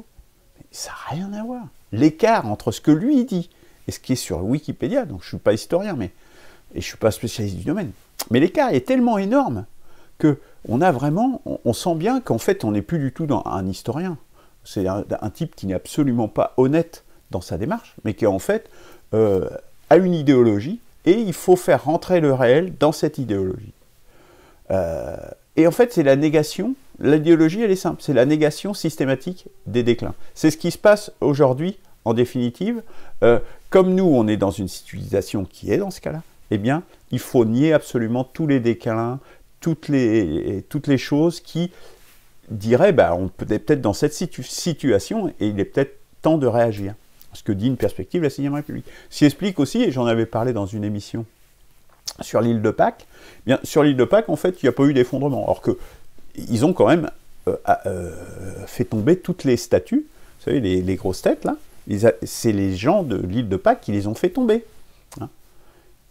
Mais ça n'a rien à voir. L'écart entre ce que lui dit et ce qui est sur Wikipédia, donc je ne suis pas historien, et je ne suis pas spécialiste du domaine, mais l'écart est tellement énorme on sent bien qu'en fait on n'est plus du tout dans un historien. C'est un type qui n'est absolument pas honnête dans sa démarche, mais qui en fait a une idéologie, et il faut faire rentrer le réel dans cette idéologie. Et en fait c'est la négation. L'idéologie, elle est simple, c'est la négation systématique des déclins. C'est ce qui se passe aujourd'hui, en définitive. Comme nous, on est dans une civilisation qui est dans ce cas-là, eh bien, il faut nier absolument tous les déclins, toutes les choses qui diraient, bah, on peut être peut-être dans cette situation, et il est peut-être temps de réagir. Ce que dit une perspective de la 6e République. Ce qui explique aussi, et j'en avais parlé dans une émission sur l'île de Pâques, eh bien, sur l'île de Pâques, en fait, il n'y a pas eu d'effondrement. Alors que ils ont quand même fait tomber toutes les statues, vous savez, les grosses têtes, là, C'est les gens de l'île de Pâques qui les ont fait tomber. Hein.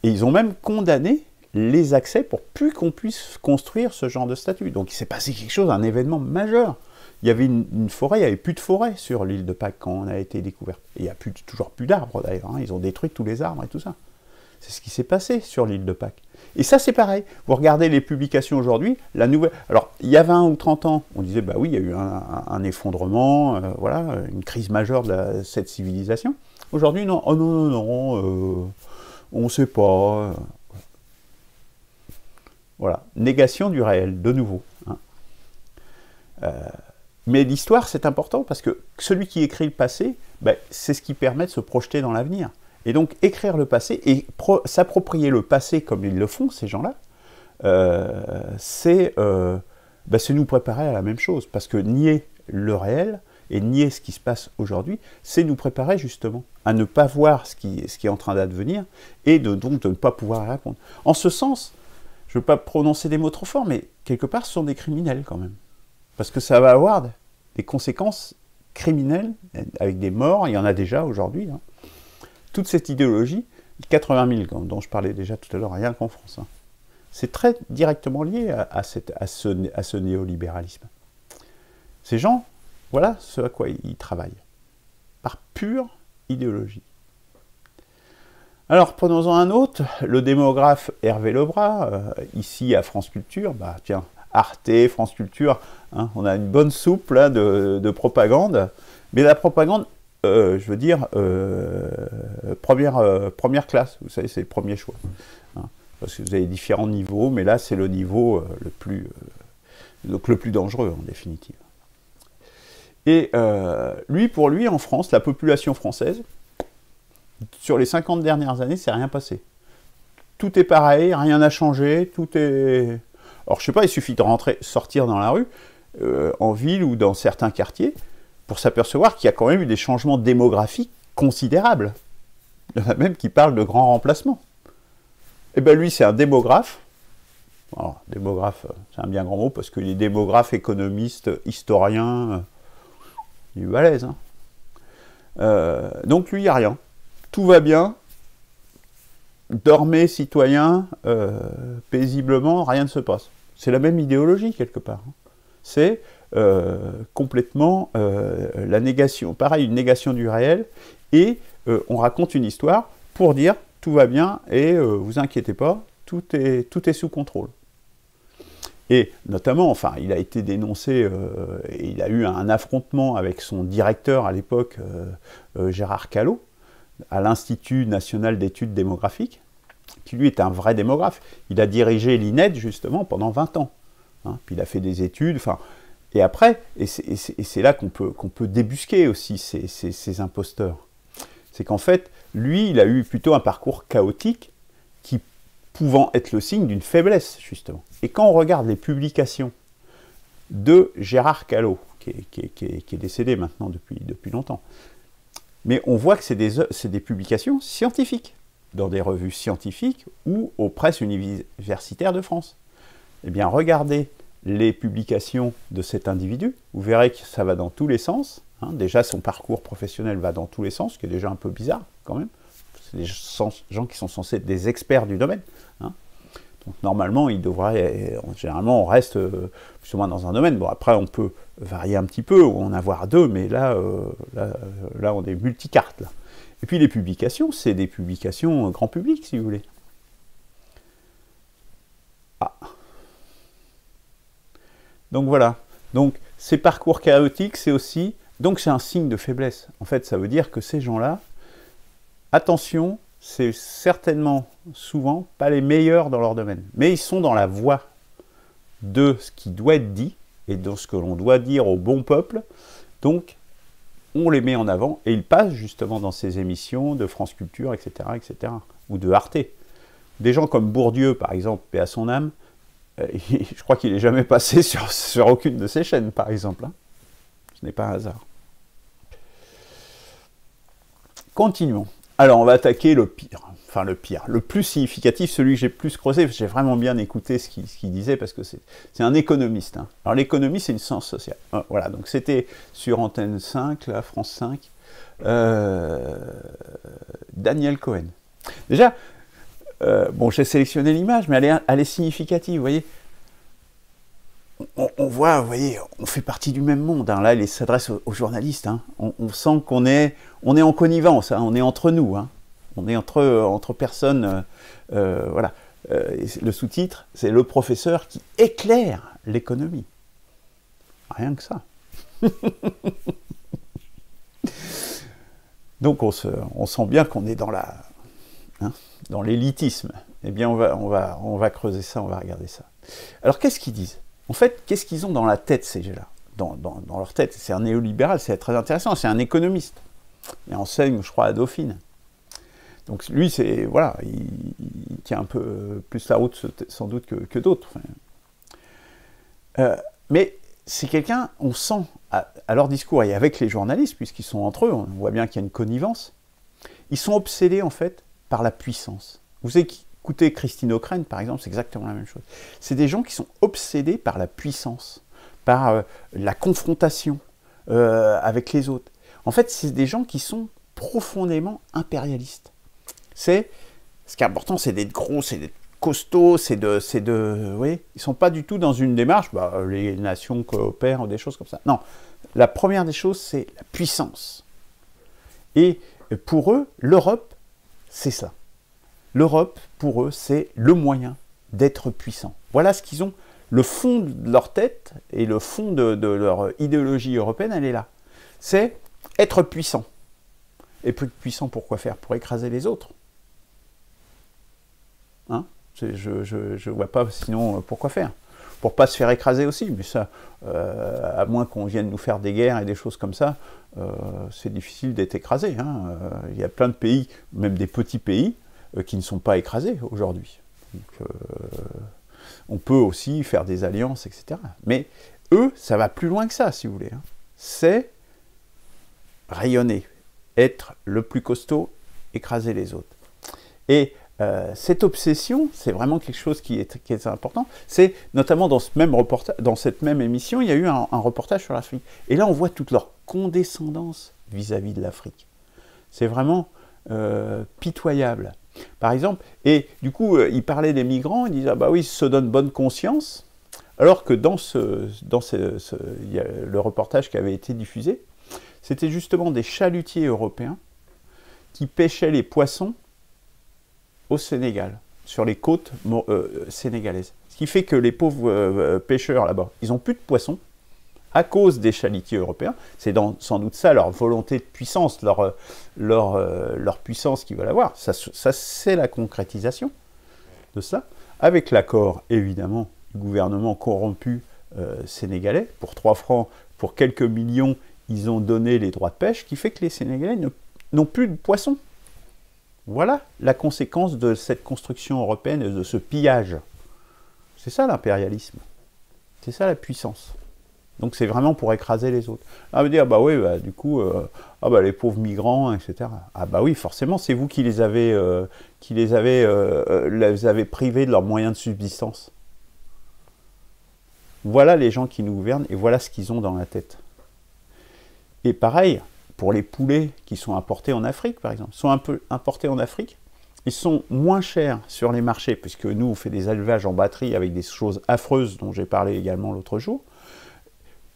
Et ils ont même condamné les accès pour plus qu'on puisse construire ce genre de statue. Donc il s'est passé quelque chose, un événement majeur. Il y avait une forêt, il n'y avait plus de forêt sur l'île de Pâques quand on a été découvert. Et il n'y a toujours plus d'arbres d'ailleurs, hein. Ils ont détruit tous les arbres et tout ça. C'est ce qui s'est passé sur l'île de Pâques. Et ça c'est pareil. Vous regardez les publications aujourd'hui, la nouvelle... Alors il y a 20 ou 30 ans, on disait bah oui, il y a eu un effondrement, voilà, une crise majeure de cette civilisation. Aujourd'hui non, oh non, non, non, on ne sait pas... Voilà, négation du réel, de nouveau. Hein. Mais l'histoire, c'est important parce que celui qui écrit le passé, ben, c'est ce qui permet de se projeter dans l'avenir. Et donc, écrire le passé et s'approprier le passé comme ils le font, ces gens-là, c'est nous préparer à la même chose. Parce que nier le réel et nier ce qui se passe aujourd'hui, c'est nous préparer justement à ne pas voir ce qui est en train d'advenir et donc de ne pas pouvoir répondre. En ce sens, je ne veux pas prononcer des mots trop forts, mais quelque part, ce sont des criminels quand même. Parce que ça va avoir des conséquences criminelles, avec des morts, il y en a déjà aujourd'hui. Hein. Toute cette idéologie, 80 000 dont je parlais déjà tout à l'heure, rien qu'en France, hein. C'est très directement lié à ce néolibéralisme. Ces gens, voilà ce à quoi ils travaillent, par pure idéologie. Alors, prenons-en un autre, le démographe Hervé Lebras, ici à France Culture, bah tiens, Arte, France Culture, hein, on a une bonne soupe là, de propagande, mais la propagande, je veux dire, première classe, vous savez, c'est le premier choix. Hein, parce que vous avez différents niveaux, mais là, c'est le niveau le plus dangereux, en définitive. Et pour lui, en France, la population française, sur les 50 dernières années, c'est rien passé. Tout est pareil, rien n'a changé, tout est... Alors, je sais pas, il suffit de sortir dans la rue, en ville ou dans certains quartiers, pour s'apercevoir qu'il y a quand même eu des changements démographiques considérables. Il y en a même qui parlent de grands remplacements. Et bien lui, c'est un démographe. Alors, démographe, c'est un bien grand mot, parce qu'il est démographe, économiste, historien, il est balèze. Hein. Donc lui, il n'y a rien. Tout va bien, dormez citoyens, paisiblement, rien ne se passe. C'est la même idéologie quelque part. Hein. C'est complètement la négation, pareil, une négation du réel, et on raconte une histoire pour dire tout va bien et vous inquiétez pas, tout est sous contrôle. Et notamment, enfin, il a été dénoncé, et il a eu un affrontement avec son directeur à l'époque, Gérard Callot, à l'Institut national d'études démographiques, qui lui est un vrai démographe. Il a dirigé l'INED justement pendant 20 ans. Hein, puis il a fait des études, enfin, et après, et c'est là qu'on peut débusquer aussi ces imposteurs. C'est qu'en fait, lui, il a eu plutôt un parcours chaotique qui pouvant être le signe d'une faiblesse, justement. Et quand on regarde les publications de Gérard Callot, qui est décédé maintenant depuis longtemps, mais on voit que c'est des publications scientifiques, dans des revues scientifiques ou aux presses universitaires de France. Eh bien, regardez les publications de cet individu, vous verrez que ça va dans tous les sens. Hein. Déjà, son parcours professionnel va dans tous les sens, ce qui est déjà un peu bizarre, quand même. C'est des gens qui sont censés être des experts du domaine. Hein. Donc, normalement, généralement, on reste plus ou moins dans un domaine. Bon, après, on peut varier un petit peu, ou en avoir deux, mais là, on est multicarte, là. Et puis, les publications, c'est des publications grand public, si vous voulez. Ah. Donc, voilà. Donc, ces parcours chaotiques, c'est aussi... Donc, c'est un signe de faiblesse. En fait, ça veut dire que ces gens-là, attention, c'est certainement, souvent, pas les meilleurs dans leur domaine. Mais ils sont dans la voie de ce qui doit être dit, et de ce que l'on doit dire au bon peuple. Donc, on les met en avant, et ils passent justement dans ces émissions de France Culture, etc., etc., ou de Arte. Des gens comme Bourdieu, par exemple, paix à son âme, je crois qu'il n'est jamais passé sur aucune de ces chaînes, par exemple. Hein. Ce n'est pas un hasard. Continuons. Alors, on va attaquer le pire. Enfin, le pire. Le plus significatif, celui que j'ai plus creusé, j'ai vraiment bien écouté ce qu'il disait, parce que c'est un économiste. Hein. Alors, l'économie, c'est une science sociale. Voilà, donc c'était sur Antenne 5, là, France 5. Daniel Cohen. Déjà, bon, j'ai sélectionné l'image, mais elle est significative, vous voyez. On voit, vous voyez, on fait partie du même monde. Hein. Là, il s'adresse aux journalistes. Hein. On sent qu'on est en connivence, hein. On est entre nous. Hein. On est entre personnes. Voilà. Le sous-titre, c'est le professeur qui éclaire l'économie. Rien que ça. Donc on sent bien qu'on est dans l'élitisme. Eh bien, on va creuser ça, on va regarder ça. Alors, qu'est-ce qu'ils disent? En fait, qu'est-ce qu'ils ont dans la tête, ces gens-là? Dans leur tête, c'est un néolibéral, c'est très intéressant, c'est un économiste. Il enseigne, je crois, à Dauphine. Donc lui, voilà, il tient un peu plus la route, sans doute, que d'autres. Mais c'est quelqu'un, on sent, à leur discours, et avec les journalistes, puisqu'ils sont entre eux, on voit bien qu'il y a une connivence, ils sont obsédés, en fait, par la puissance. Vous écoutez Christine O'Krent, par exemple, c'est exactement la même chose. C'est des gens qui sont obsédés par la puissance, par la confrontation avec les autres. En fait, c'est des gens qui sont profondément impérialistes. Ce qui est important, c'est d'être gros, c'est d'être costaud, vous voyez, ils ne sont pas du tout dans une démarche, les nations coopèrent, ou des choses comme ça. Non, la première des choses, c'est la puissance. Et pour eux, l'Europe, c'est ça. L'Europe, pour eux, c'est le moyen d'être puissant. Voilà ce qu'ils ont. Le fond de leur tête et le fond de leur idéologie européenne, elle est là. C'est être puissant. Et plus puissant, pour quoi faire? Pour écraser les autres. Hein? Je ne vois pas sinon pourquoi faire. Pour ne pas se faire écraser aussi, mais ça, à moins qu'on vienne nous faire des guerres et des choses comme ça, c'est difficile d'être écrasé. Hein. Il y a plein de pays, même des petits pays, qui ne sont pas écrasés aujourd'hui. On peut aussi faire des alliances, etc. Mais eux, ça va plus loin que ça, si vous voulez. Hein. C'est rayonner, être le plus costaud, écraser les autres. Et cette obsession, c'est vraiment quelque chose qui est important. C'est notamment dans cette même émission, il y a eu un reportage sur l'Afrique. Et là, on voit toute leur condescendance vis-à-vis de l'Afrique. C'est vraiment pitoyable. Par exemple, et du coup, il parlait des migrants, il disait, ah bah oui, ils se donnent bonne conscience, alors que dans le reportage qui avait été diffusé, c'était justement des chalutiers européens qui pêchaient les poissons au Sénégal, sur les côtes sénégalaises. Ce qui fait que les pauvres pêcheurs là-bas, ils n'ont plus de poissons à cause des chalutiers européens. C'est sans doute ça leur volonté de puissance, leur puissance qu'ils veulent avoir. Ça c'est la concrétisation de ça, avec l'accord évidemment du gouvernement corrompu sénégalais. Pour 3 francs, pour quelques millions, ils ont donné les droits de pêche, qui fait que les Sénégalais n'ont plus de poissons. Voilà la conséquence de cette construction européenne et de ce pillage. C'est ça l'impérialisme. C'est ça la puissance. Donc c'est vraiment pour écraser les autres. On va dire, bah oui, du coup, les pauvres migrants, etc. Ah bah oui, forcément, c'est vous qui les avez privés de leurs moyens de subsistance. Voilà les gens qui nous gouvernent et voilà ce qu'ils ont dans la tête. Et pareil, pour les poulets qui sont importés en Afrique, par exemple, sont un peu importés en Afrique, ils sont moins chers sur les marchés, puisque nous, on fait des élevages en batterie avec des choses affreuses dont j'ai parlé également l'autre jour,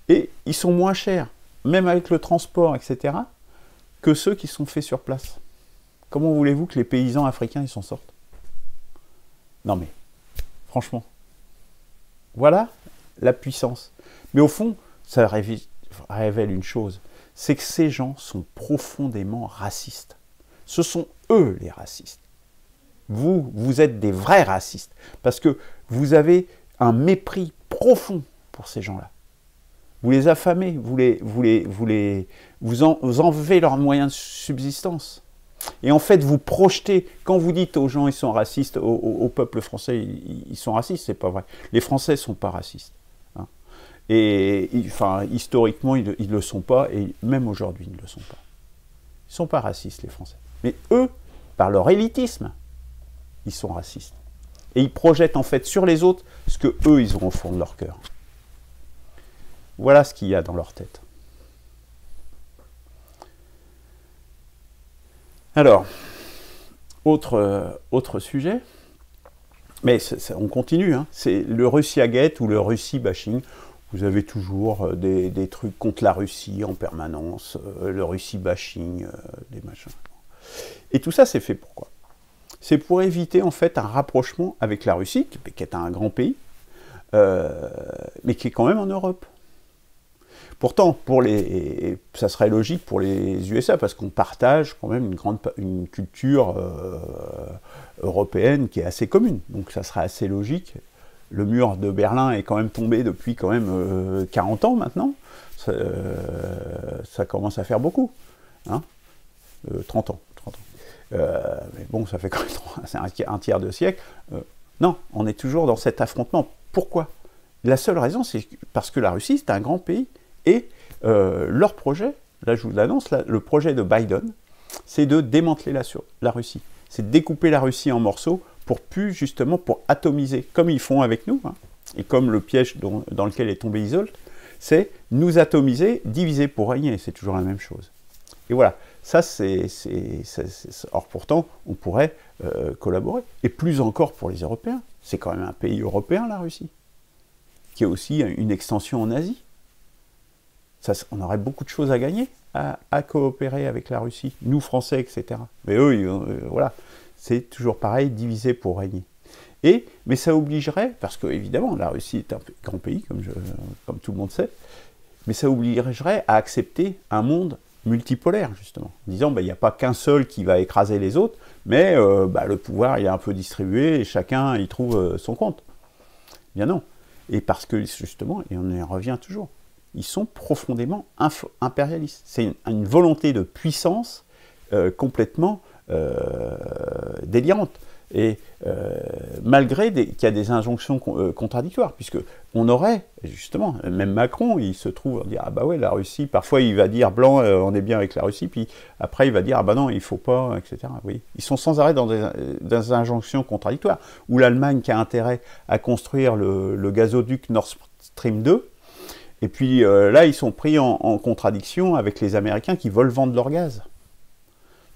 et ils sont moins chers, même avec le transport, etc., que ceux qui sont faits sur place. Comment voulez-vous que les paysans africains ils s'en sortent? Non mais, franchement, voilà la puissance. Mais au fond, ça révèle une chose, c'est que ces gens sont profondément racistes. Ce sont eux les racistes. Vous êtes des vrais racistes, parce que vous avez un mépris profond pour ces gens-là. Vous les affamez, vous enlevez leurs moyens de subsistance. Et en fait, vous projetez, quand vous dites aux gens ils sont racistes, au peuple français ils sont racistes, c'est pas vrai. Les Français ne sont pas racistes. Hein. Et enfin, historiquement, ils ne le sont pas, et même aujourd'hui, ils ne le sont pas. Ils ne sont pas racistes, les Français. Mais eux, par leur élitisme, ils sont racistes. Et ils projettent en fait sur les autres ce que eux, ils ont au fond de leur cœur. Voilà ce qu'il y a dans leur tête. Alors, autre sujet, mais on continue, hein, c'est le Russiagate ou le Russie bashing. Vous avez toujours des trucs contre la Russie en permanence, le Russie bashing, des machins. Et tout ça, c'est fait pourquoi? C'est pour éviter en fait un rapprochement avec la Russie, qui est un grand pays, mais qui est quand même en Europe. Pourtant, ça serait logique pour les USA, parce qu'on partage quand même une culture européenne qui est assez commune. Donc ça serait assez logique. Le mur de Berlin est quand même tombé depuis quand même 40 ans maintenant. Ça commence à faire beaucoup. Hein, 30 ans. Mais bon, ça fait quand même c'est un tiers de siècle. Non, on est toujours dans cet affrontement. Pourquoi? La seule raison, c'est parce que la Russie, c'est un grand pays. Et leur projet, là je vous l'annonce, le projet de Biden, c'est de démanteler la Russie. C'est de découper la Russie en morceaux pour atomiser, comme ils font avec nous, hein, et comme le piège dans lequel est tombé Isolde, c'est nous atomiser, diviser pour régner, c'est toujours la même chose. Et voilà, ça or pourtant, on pourrait collaborer. Et plus encore pour les Européens, c'est quand même un pays européen, la Russie, qui est aussi une extension en Asie. On aurait beaucoup de choses à gagner à coopérer avec la Russie, nous Français, etc. Mais eux, voilà, c'est toujours pareil, diviser pour régner. Mais ça obligerait, parce que évidemment, la Russie est un grand pays, comme tout le monde sait, mais ça obligerait à accepter un monde multipolaire, justement, en disant, il n'y a pas qu'un seul qui va écraser les autres, mais le pouvoir il est un peu distribué et chacun y trouve son compte. Bien non. Et parce que, justement, et on y revient toujours, ils sont profondément impérialistes. C'est une volonté de puissance complètement délirante. Et malgré qu'il y a des injonctions contradictoires, puisque on aurait, justement, même Macron, il se trouve à dire, ah bah ouais, la Russie, parfois il va dire, blanc, on est bien avec la Russie, puis après il va dire, ah bah non, il faut pas, etc. Oui. Ils sont sans arrêt dans des injonctions contradictoires, où l'Allemagne qui a intérêt à construire le gazoduc Nord Stream 2, et puis là, ils sont pris en contradiction avec les Américains qui veulent vendre leur gaz.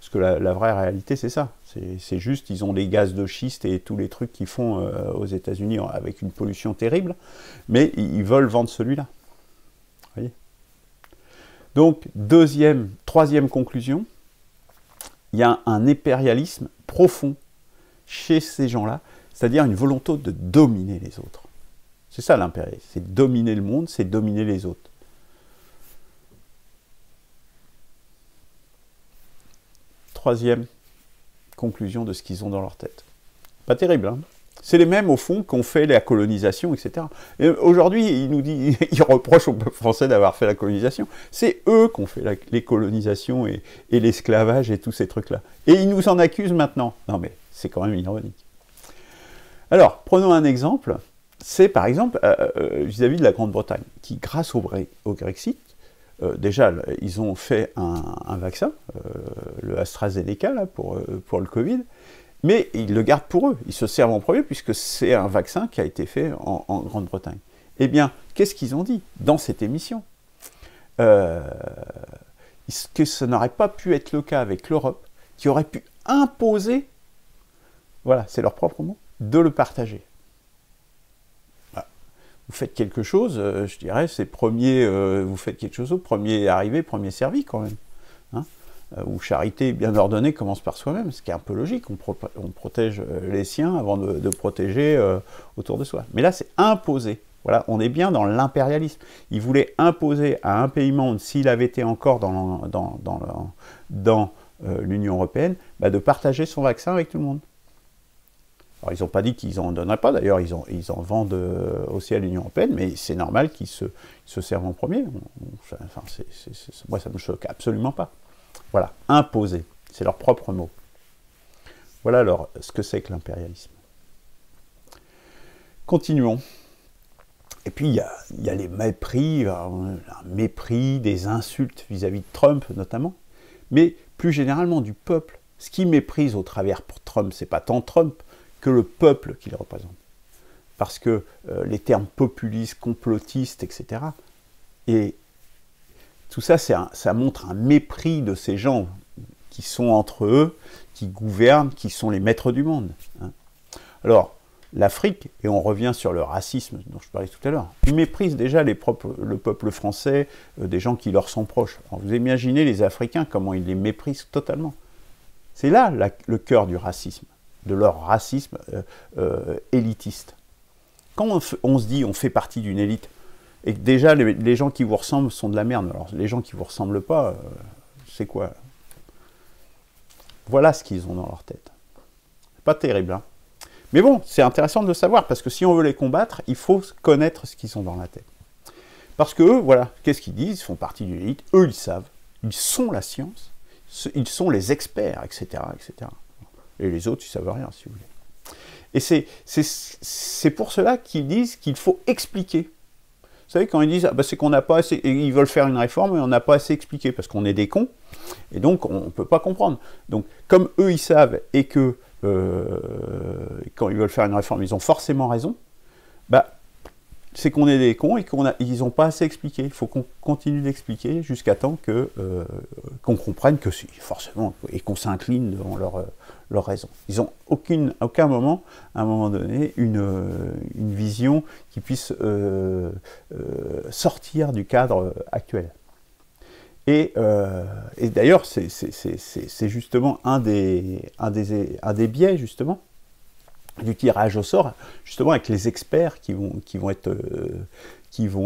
Parce que la vraie réalité, c'est ça. C'est juste, ils ont les gaz de schiste et tous les trucs qu'ils font aux États-Unis avec une pollution terrible, mais ils veulent vendre celui-là. Vous voyez? Donc, troisième conclusion, il y a un impérialisme profond chez ces gens-là, c'est-à-dire une volonté de dominer les autres. C'est ça l'impérialisme, c'est dominer le monde, c'est dominer les autres. Troisième conclusion de ce qu'ils ont dans leur tête. Pas terrible, hein? C'est les mêmes, au fond, qui ont fait la colonisation, etc. Et aujourd'hui, ils reprochent au peuple français d'avoir fait la colonisation. C'est eux qui ont fait les colonisations et l'esclavage et tous ces trucs-là. Et ils nous en accusent maintenant. Non mais, c'est quand même ironique. Alors, prenons un exemple. C'est par exemple vis-à-vis de la Grande-Bretagne, qui grâce au Brexit, déjà ils ont fait un vaccin, le AstraZeneca là, pour le Covid, mais ils le gardent pour eux, ils se servent en premier puisque c'est un vaccin qui a été fait en Grande-Bretagne. Eh bien, qu'est-ce qu'ils ont dit dans cette émission? Que ça n'aurait pas pu être le cas avec l'Europe, qui aurait pu imposer, voilà, c'est leur propre mot, de le partager. Vous faites quelque chose, je dirais, c'est vous faites quelque chose, premier arrivé, premier servi quand même. Hein, où charité bien ordonnée commence par soi-même, ce qui est un peu logique, on protège les siens avant de protéger autour de soi. Mais là, c'est imposé. Voilà, on est bien dans l'impérialisme. Ils voulaient imposer à un pays membre, s'il avait été encore dans l'Union européenne, de partager son vaccin avec tout le monde. Alors, ils n'ont pas dit qu'ils n'en donneraient pas, d'ailleurs, ils en vendent aussi à l'Union européenne, mais c'est normal qu'ils se servent en premier. Enfin, moi, ça ne me choque absolument pas. Voilà, imposer, c'est leur propre mot. Voilà alors ce que c'est que l'impérialisme. Continuons. Et puis, il y a les mépris, un mépris, des insultes vis-à-vis de Trump, notamment, mais plus généralement du peuple. Ce qui méprise au travers pour Trump, c'est pas tant Trump, que le peuple qu'il représente. Parce que les termes populistes, complotistes, etc. Et tout ça, ça montre un mépris de ces gens qui sont entre eux, qui gouvernent, qui sont les maîtres du monde. Hein. Alors, l'Afrique, et on revient sur le racisme dont je parlais tout à l'heure, ils méprisent déjà le peuple français, des gens qui leur sont proches. Alors, vous imaginez les Africains, comment ils les méprisent totalement. C'est là le cœur du racisme, de leur racisme élitiste. Quand on se dit on fait partie d'une élite, et que déjà les gens qui vous ressemblent sont de la merde, alors les gens qui ne vous ressemblent pas, c'est quoi? Voilà ce qu'ils ont dans leur tête. C'est pas terrible, hein. Mais bon, c'est intéressant de le savoir, parce que si on veut les combattre, il faut connaître ce qu'ils ont dans la tête. Parce que eux, voilà, qu'est-ce qu'ils disent? Ils font partie d'une élite, eux ils savent, ils sont la science, ils sont les experts, etc., etc. Et les autres, ils savent rien, si vous voulez. Et c'est pour cela qu'ils disent qu'il faut expliquer. Vous savez, quand ils disent, ah ben c'est qu'on n'a pas assez, et ils veulent faire une réforme, et on n'a pas assez expliqué, parce qu'on est des cons, et donc on ne peut pas comprendre. Donc, comme eux, ils savent, et que quand ils veulent faire une réforme, ils ont forcément raison, bah, c'est qu'on est des cons, et qu'ils n'ont pas assez expliqué. Il faut qu'on continue d'expliquer jusqu'à temps qu'on comprenne que si, forcément, et qu'on s'incline devant leur raison. Ils n'ont aucun moment, à un moment donné, une vision qui puisse sortir du cadre actuel. Et d'ailleurs, c'est justement un des biais, justement, du tirage au sort, justement avec les experts qui vont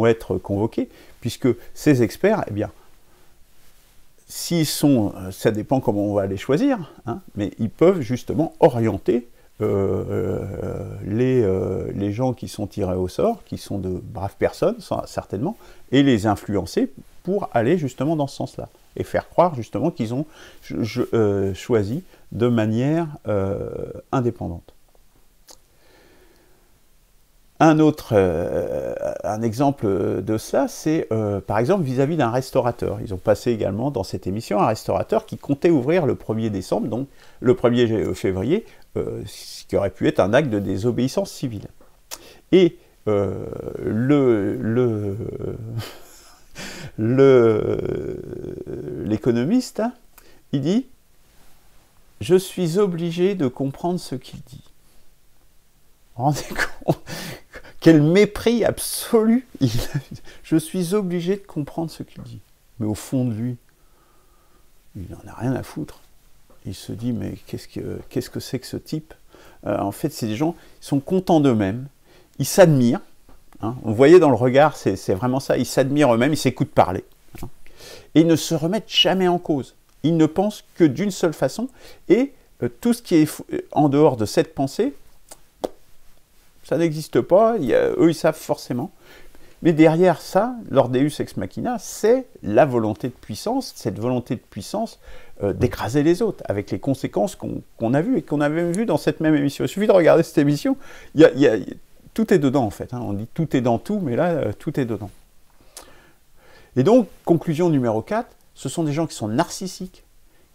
être convoqués, puisque ces experts, eh bien, s'ils sont, ça dépend comment on va les choisir, hein, mais ils peuvent justement orienter les gens qui sont tirés au sort, qui sont de braves personnes, certainement, et les influencer pour aller justement dans ce sens-là, et faire croire justement qu'ils ont choisi de manière indépendante. Un exemple de cela, c'est par exemple vis-à-vis d'un restaurateur. Ils ont passé également dans cette émission un restaurateur qui comptait ouvrir le 1er décembre, donc le 1er février, ce qui aurait pu être un acte de désobéissance civile. Et l'économiste, hein, il dit « Je suis obligé de comprendre ce qu'il dit ». Rendez compte, quel mépris absolu. Je suis obligé de comprendre ce qu'il dit. Mais au fond de lui, il n'en a rien à foutre. Il se dit, mais qu'est-ce que c'est que ce type? En fait, c'est des gens, ils sont contents d'eux-mêmes, ils s'admirent. Hein, on voyait dans le regard, c'est vraiment ça, ils s'admirent eux-mêmes, ils s'écoutent parler. Hein, et ils ne se remettent jamais en cause. Ils ne pensent que d'une seule façon. Et tout ce qui est en dehors de cette pensée, ça n'existe pas, eux ils savent forcément. Mais derrière ça, leur Deus ex machina, c'est la volonté de puissance, cette volonté de puissance d'écraser les autres, avec les conséquences qu'on a vues et qu'on avait vues dans cette même émission. Il suffit de regarder cette émission, tout est dedans en fait. Hein. On dit tout est dans tout, mais là, tout est dedans. Et donc, conclusion numéro 4, ce sont des gens qui sont narcissiques,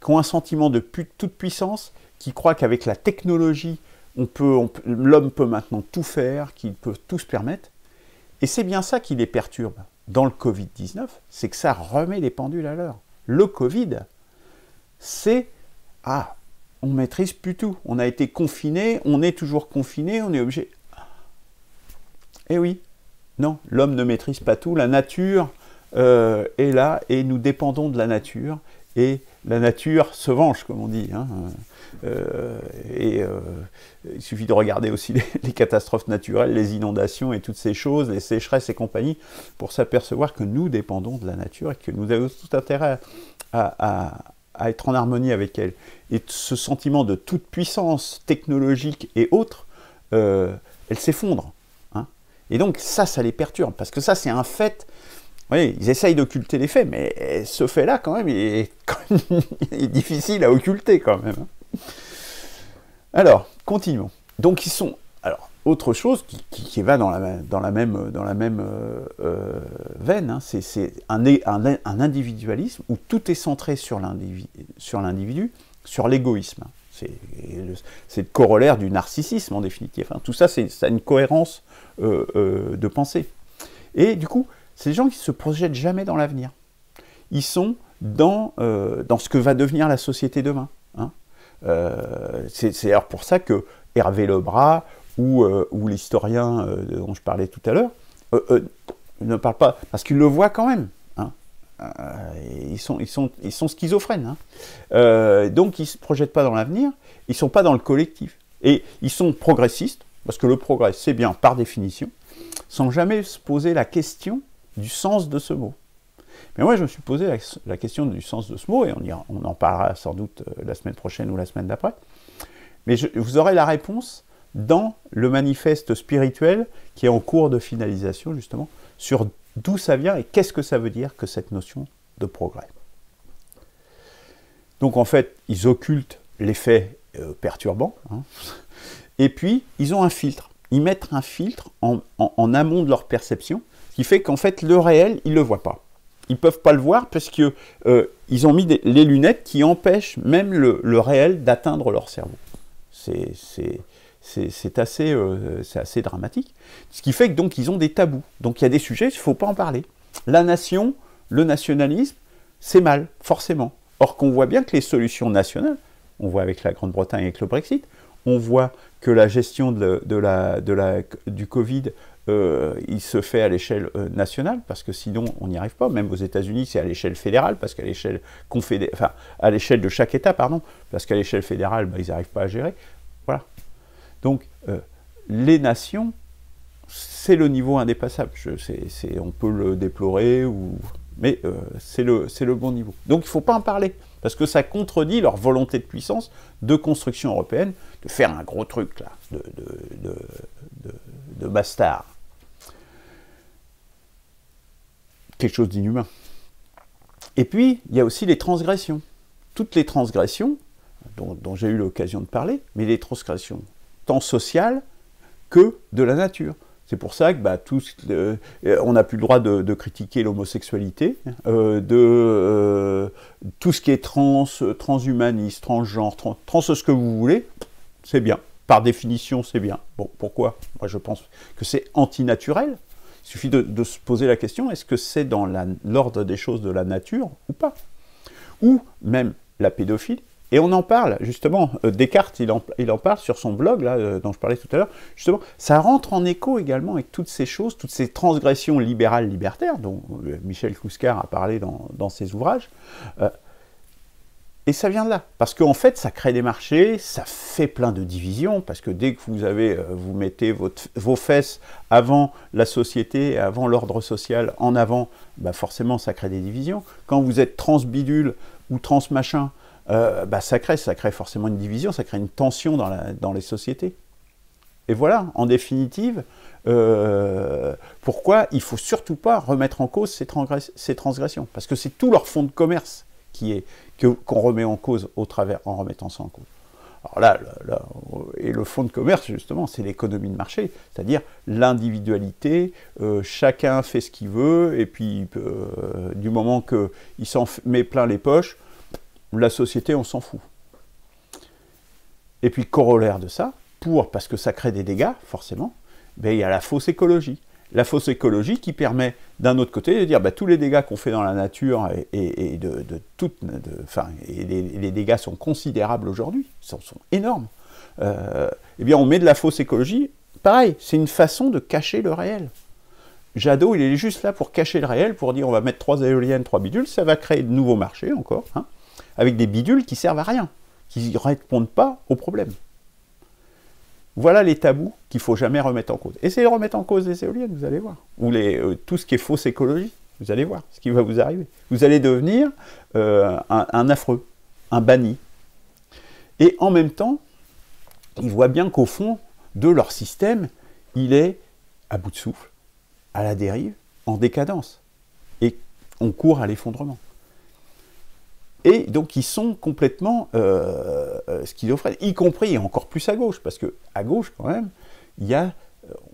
qui ont un sentiment de toute puissance, qui croient qu'avec la technologie, l'homme peut maintenant tout faire, qu'il peut tout se permettre. Et c'est bien ça qui les perturbe dans le Covid-19, c'est que ça remet les pendules à l'heure. Le Covid, c'est « Ah, on ne maîtrise plus tout. On a été confiné, on est toujours confiné, on est obligé... » Eh oui, non, l'homme ne maîtrise pas tout. La nature est là et nous dépendons de la nature. Et la nature se venge, comme on dit. Hein. Il suffit de regarder aussi les catastrophes naturelles, les inondations et toutes ces choses, les sécheresses et compagnie, pour s'apercevoir que nous dépendons de la nature et que nous avons tout intérêt à être en harmonie avec elle. Et ce sentiment de toute puissance technologique et autres, elle s'effondre. Hein. Et donc ça les perturbe, parce que ça c'est un fait. Oui, ils essayent d'occulter les faits, mais ce fait-là, quand même, il est difficile à occulter, quand même. Alors, continuons. Donc, ils sont... Alors, autre chose qui va dans la même veine, hein, c'est un individualisme où tout est centré sur l'individu, sur l'égoïsme. C'est le corollaire du narcissisme, en définitive. Hein. Tout ça, ça a une cohérence de pensée. Et du coup, c'est des gens qui ne se projettent jamais dans l'avenir. Ils sont dans ce que va devenir la société demain. Hein. C'est alors pour ça que Hervé Lebras ou l'historien dont je parlais tout à l'heure ne parlent pas, parce qu'ils le voient quand même. Hein. Ils sont schizophrènes. Hein. Donc ils ne se projettent pas dans l'avenir, ils ne sont pas dans le collectif. Et ils sont progressistes, parce que le progrès, c'est bien par définition, sans jamais se poser la question du sens de ce mot. Mais moi, je me suis posé la question du sens de ce mot, et on en parlera sans doute la semaine prochaine ou la semaine d'après. Mais vous aurez la réponse dans le manifeste spirituel qui est en cours de finalisation, justement, sur d'où ça vient et qu'est-ce que ça veut dire que cette notion de progrès. Donc, en fait, ils occultent les faits perturbants, hein, et puis, ils ont un filtre. Ils mettent un filtre en amont de leur perception, qui fait qu'en fait, le réel, ils ne le voient pas. Ils ne peuvent pas le voir parce qu'ils ont mis les lunettes qui empêchent même le réel d'atteindre leur cerveau. C'est assez dramatique. Ce qui fait que donc ils ont des tabous. Donc il y a des sujets, il ne faut pas en parler. La nation, le nationalisme, c'est mal, forcément. Or qu'on voit bien que les solutions nationales, on voit avec la Grande-Bretagne avec le Brexit, on voit que la gestion du Covid, il se fait à l'échelle nationale, parce que sinon on n'y arrive pas. Même aux États-Unis, c'est à l'échelle fédérale, parce qu'à l'échelle à l'échelle de chaque État, pardon, parce qu'à l'échelle fédérale, ils n'arrivent pas à gérer. Voilà. Donc, les nations, c'est le niveau indépassable. On peut le déplorer, mais c'est le bon niveau. Donc, il ne faut pas en parler, parce que ça contredit leur volonté de puissance de construction européenne, de faire un gros truc, là, de bastard. Quelque chose d'inhumain. Et puis, il y a aussi les transgressions. Toutes les transgressions, dont j'ai eu l'occasion de parler, mais les transgressions tant sociales que de la nature. C'est pour ça que on n'a plus le droit de critiquer l'homosexualité, tout ce qui est transhumaniste, transgenre, trans ce que vous voulez, c'est bien. Par définition, c'est bien. Bon, pourquoi? Moi, je pense que c'est antinaturel. Il suffit de se poser la question, est-ce que c'est dans l'ordre des choses de la nature ou pas? Ou même la pédophilie. Et on en parle, justement, Descartes, il en parle sur son blog, là, dont je parlais tout à l'heure, justement, ça rentre en écho également avec toutes ces choses, toutes ces transgressions libérales, libertaires, dont Michel Clouscar a parlé dans ses ouvrages, et ça vient de là, parce qu'en fait, ça crée des marchés, ça fait plein de divisions, parce que dès que vous mettez vos fesses avant la société, avant l'ordre social, en avant, forcément, ça crée des divisions. Quand vous êtes transbidule ou transmachin, ça crée forcément une division, ça crée une tension dans les sociétés. Et voilà, en définitive, pourquoi il ne faut surtout pas remettre en cause ces transgressions. Parce que c'est tout leur fonds de commerce qu'on remet en cause en remettant ça en cause. Alors là, et le fonds de commerce, justement, c'est l'économie de marché, c'est-à-dire l'individualité, chacun fait ce qu'il veut, et puis du moment qu'il s'en met plein les poches, la société, on s'en fout. Et puis, corollaire de ça, parce que ça crée des dégâts, forcément, il y a la fausse écologie. La fausse écologie qui permet, d'un autre côté, de dire tous les dégâts qu'on fait dans la nature, les dégâts sont considérables aujourd'hui, sont énormes, on met de la fausse écologie. Pareil, c'est une façon de cacher le réel. Jadot, il est juste là pour cacher le réel, pour dire on va mettre 3 éoliennes, 3 bidules, ça va créer de nouveaux marchés encore, avec des bidules qui servent à rien, qui ne répondent pas aux problèmes. Voilà les tabous qu'il ne faut jamais remettre en cause. Essayez de remettre en cause les éoliennes, vous allez voir. Ou tout ce qui est fausse écologie, vous allez voir ce qui va vous arriver. Vous allez devenir un affreux, un banni. Et en même temps, ils voient bien qu'au fond de leur système, il est à bout de souffle, à la dérive, en décadence. Et on court à l'effondrement. Et donc, ils sont complètement schizophrènes, y compris encore plus à gauche, parce qu'à gauche, quand même,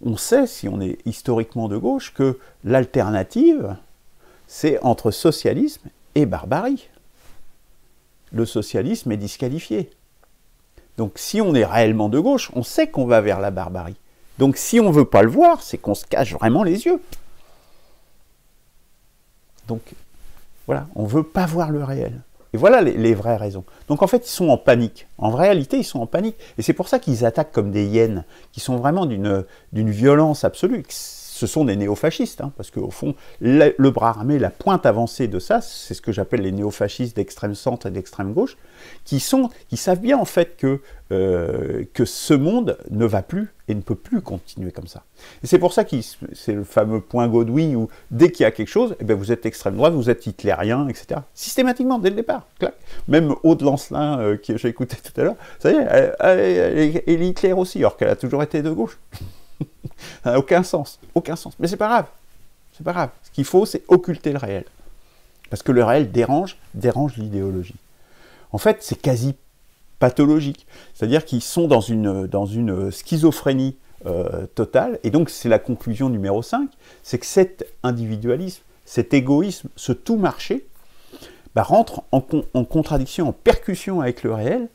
on sait, si on est historiquement de gauche, que l'alternative, c'est entre socialisme et barbarie. Le socialisme est disqualifié. Donc, si on est réellement de gauche, on sait qu'on va vers la barbarie. Donc, si on ne veut pas le voir, c'est qu'on se cache vraiment les yeux. Donc, Voilà, on ne veut pas voir le réel. Et voilà les vraies raisons. Donc en fait, ils sont en panique. En réalité, ils sont en panique. Et c'est pour ça qu'ils attaquent comme des hyènes, qui sont vraiment d'une violence absolue. Ce sont des néofascistes, hein, parce qu'au fond, le bras armé, la pointe avancée de ça, c'est ce que j'appelle les néofascistes d'extrême centre et d'extrême gauche, qui savent bien en fait que ce monde ne va plus et ne peut plus continuer comme ça. Et c'est pour ça que c'est le fameux point Godwin où dès qu'il y a quelque chose, eh bien vous êtes extrême droite, vous êtes hitlérien, etc. Systématiquement, dès le départ. Clac. Même Aude Lancelin, que j'ai écouté tout à l'heure, ça y est, elle est Hitler aussi, alors qu'elle a toujours été de gauche. Ça n'a aucun sens, aucun sens. Mais c'est pas grave, c'est pas grave. Ce qu'il faut, c'est occulter le réel. Parce que le réel dérange l'idéologie. En fait, c'est quasi pathologique. C'est-à-dire qu'ils sont dans une schizophrénie totale. Et donc, c'est la conclusion numéro 5, c'est que cet individualisme, cet égoïsme, ce tout marché, rentre en contradiction, en percussion avec le réel.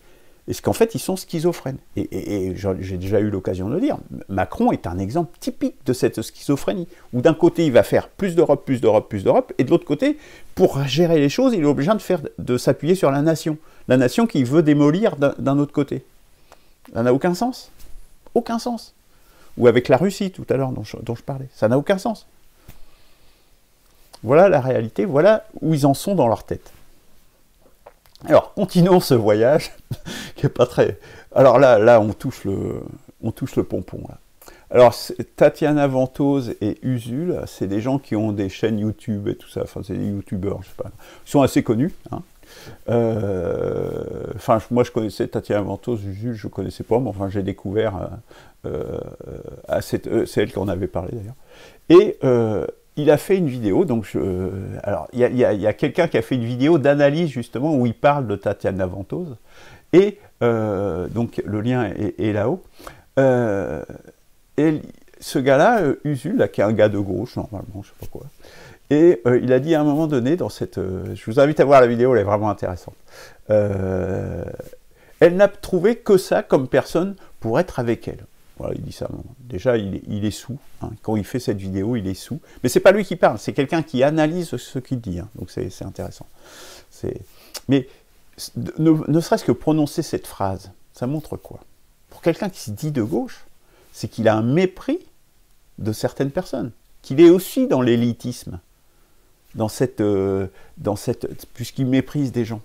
Est-ce qu'en fait, ils sont schizophrènes. Et j'ai déjà eu l'occasion de le dire, Macron est un exemple typique de cette schizophrénie, où d'un côté, il va faire plus d'Europe, plus d'Europe, plus d'Europe, et de l'autre côté, pour gérer les choses, il est obligé de s'appuyer sur la nation qu'il veut démolir d'un autre côté. Ça n'a aucun sens. Aucun sens. Ou avec la Russie, tout à l'heure, dont je parlais. Ça n'a aucun sens. Voilà la réalité, voilà où ils en sont dans leur tête. Alors, continuons ce voyage, qui est pas très... Alors là, on touche le pompon, là. Alors, Tatiana Ventose et Usul, c'est des gens qui ont des chaînes YouTube et tout ça, enfin, c'est des youtubeurs, je sais pas. Ils sont assez connus, hein. Enfin, moi, je connaissais Tatiana Ventose, Usul, je connaissais pas, mais enfin, j'ai découvert... c'est elle qui en avait parlé, d'ailleurs. Et... il a fait une vidéo, donc alors il y a quelqu'un qui a fait une vidéo d'analyse justement où il parle de Tatiana Ventose, et donc le lien est là-haut. Et ce gars-là, Usul, là, qui est un gars de gauche normalement, je sais pas quoi, et il a dit à un moment donné dans cette, je vous invite à voir la vidéo, elle est vraiment intéressante. Elle n'a trouvé que ça comme personne pour être avec elle. Voilà, il dit ça. Déjà, il est sous. Hein. Quand il fait cette vidéo, il est sous. Mais c'est pas lui qui parle, c'est quelqu'un qui analyse ce qu'il dit. Hein. Donc c'est intéressant. Mais ne serait-ce que prononcer cette phrase, ça montre quoi? Pour quelqu'un qui se dit de gauche, c'est qu'il a un mépris de certaines personnes, qu'il est aussi dans l'élitisme, puisqu'il méprise des gens.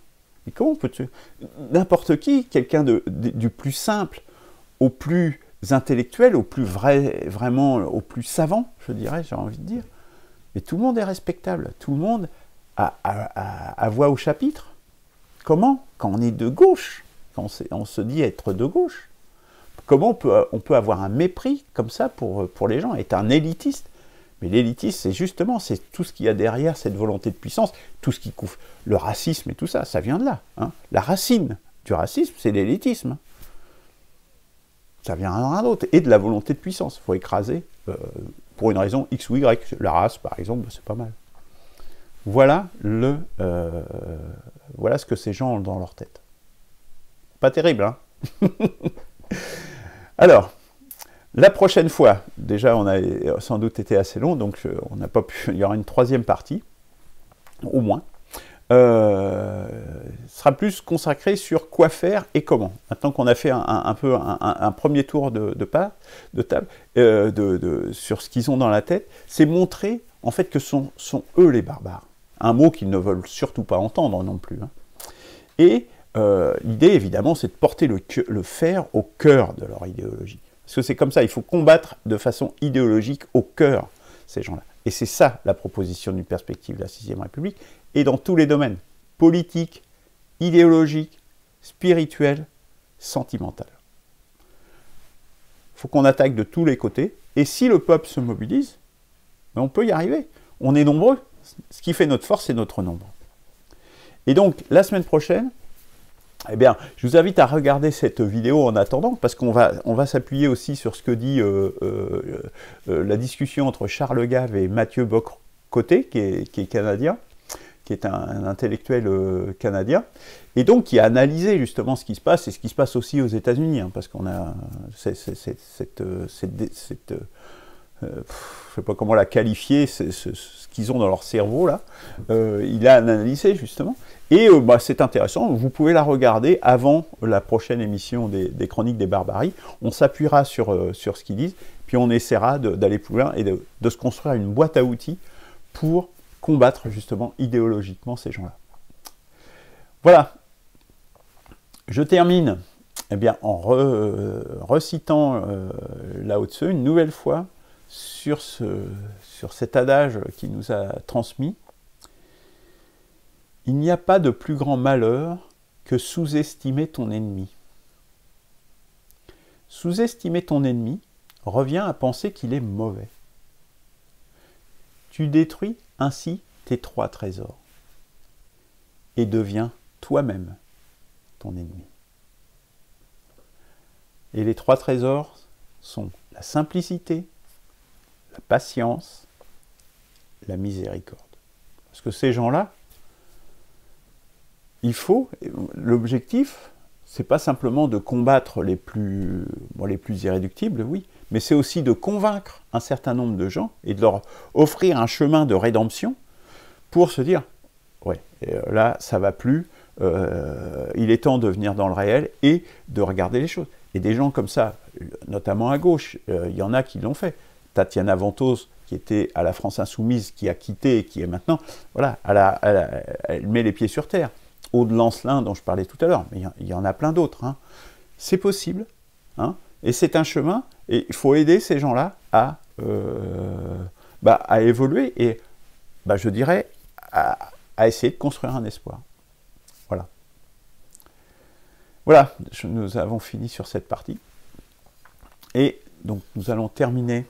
Mais comment peut-tu... N'importe qui, quelqu'un du plus simple au plus intellectuel, au plus vraiment au plus savant, je dirais, j'ai envie de dire. Mais tout le monde est respectable, tout le monde a voix au chapitre. Comment? Quand on est de gauche, quand on se dit être de gauche, comment on peut avoir un mépris comme ça pour les gens, être un élitiste? Mais l'élitisme, c'est justement, c'est tout ce qu'il y a derrière cette volonté de puissance, tout ce qui couvre le racisme et tout ça, ça vient de là. Hein. La racine du racisme, c'est l'élitisme. Ça vient d'un autre, et de la volonté de puissance. Il faut écraser, pour une raison X ou Y. La race, par exemple, c'est pas mal. Voilà, voilà ce que ces gens ont dans leur tête. Pas terrible, hein? Alors, la prochaine fois, déjà, on a sans doute été assez long, donc on n'a pas pu... Il y aura une troisième partie, au moins. Sera plus consacré sur quoi faire et comment. Maintenant qu'on a fait un premier tour de table sur ce qu'ils ont dans la tête, c'est montrer en fait que sont eux les barbares. Un mot qu'ils ne veulent surtout pas entendre non plus. Hein. Et l'idée évidemment c'est de porter le fer au cœur de leur idéologie. Parce que c'est comme ça, il faut combattre de façon idéologique au cœur ces gens-là. Et c'est ça la proposition d'une perspective de la 6ème République, et dans tous les domaines, politique, idéologique, spirituel, sentimental. Il faut qu'on attaque de tous les côtés, et si le peuple se mobilise, on peut y arriver. On est nombreux. Ce qui fait notre force, c'est notre nombre. Et donc, la semaine prochaine, eh bien, je vous invite à regarder cette vidéo en attendant, parce qu'on va s'appuyer aussi sur ce que dit la discussion entre Charles Gave et Mathieu Bock-Côté, qui est canadien, qui est un intellectuel canadien, et donc qui a analysé justement ce qui se passe, et ce qui se passe aussi aux États-Unis, hein, parce qu'on a je ne sais pas comment la qualifier, ce qu'ils ont dans leur cerveau là, il a analysé justement, et bah, c'est intéressant, vous pouvez la regarder avant la prochaine émission des Chroniques des Barbaries, on s'appuiera sur ce qu'ils disent, puis on essaiera d'aller plus loin et de se construire une boîte à outils pour combattre justement idéologiquement ces gens-là. Voilà, je termine eh bien, en recitant Lao Tse une nouvelle fois sur cet adage qu'il nous a transmis. Il n'y a pas de plus grand malheur que sous-estimer ton ennemi. Sous-estimer ton ennemi revient à penser qu'il est mauvais. Tu détruis ainsi tes 3 trésors et deviens toi-même ton ennemi. Et les 3 trésors sont la simplicité, la patience, la miséricorde. Parce que ces gens-là, l'objectif, c'est pas simplement de combattre les plus irréductibles, oui, mais c'est aussi de convaincre un certain nombre de gens et de leur offrir un chemin de rédemption pour se dire, ouais, là, ça va plus, il est temps de venir dans le réel et de regarder les choses. Et des gens comme ça, notamment à gauche, il y en a qui l'ont fait. Tatiana Ventose, qui était à la France Insoumise, qui a quitté et qui est maintenant, voilà, elle met les pieds sur terre. Aude Lancelin, dont je parlais tout à l'heure, mais il y en a plein d'autres. Hein. C'est possible, hein, et c'est un chemin, et il faut aider ces gens-là à évoluer et, je dirais, à essayer de construire un espoir. Voilà. Voilà, nous avons fini sur cette partie. Et donc, nous allons terminer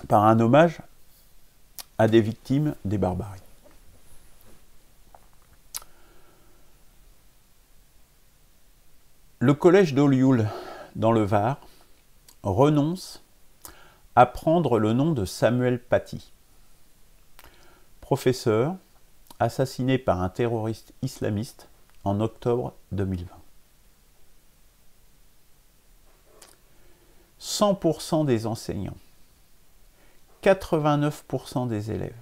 par un hommage à des victimes des barbaries. Le collège d'Olioul, dans le Var, renonce à prendre le nom de Samuel Paty, professeur assassiné par un terroriste islamiste en octobre 2020. 100% des enseignants, 89% des élèves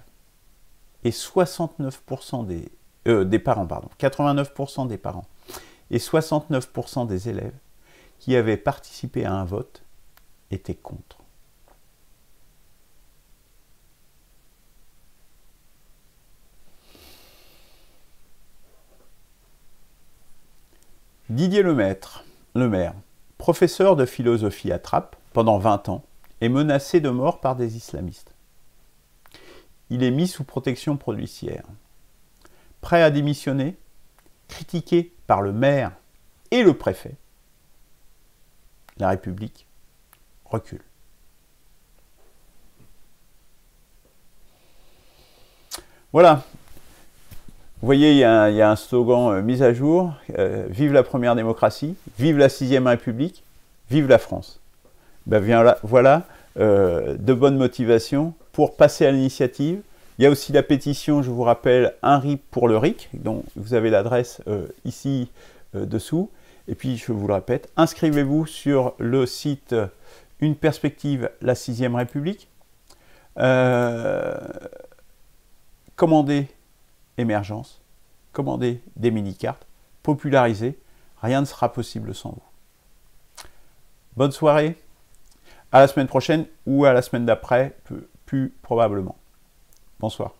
et 69% des parents, 89% des parents et 69% des élèves qui avaient participé à un vote étaient contre. Didier Lemaire, professeur de philosophie à Trappes pendant 20 ans, est menacé de mort par des islamistes. Il est mis sous protection policière. Prêt à démissionner, critiqué par le maire et le préfet, la République recule. Voilà. Vous voyez, il y a un slogan mis à jour, vive la première démocratie, vive la 6e République, vive la France. Voilà de bonnes motivations pour passer à l'initiative. Il y a aussi la pétition, je vous rappelle, un RIP pour le RIC, dont vous avez l'adresse ici dessous. Et puis, je vous le répète, inscrivez-vous sur le site Une perspective, la 6e République. Commandez Émergence, commandez des mini-cartes, popularisez, rien ne sera possible sans vous. Bonne soirée, à la semaine prochaine ou à la semaine d'après, plus probablement. Bonsoir.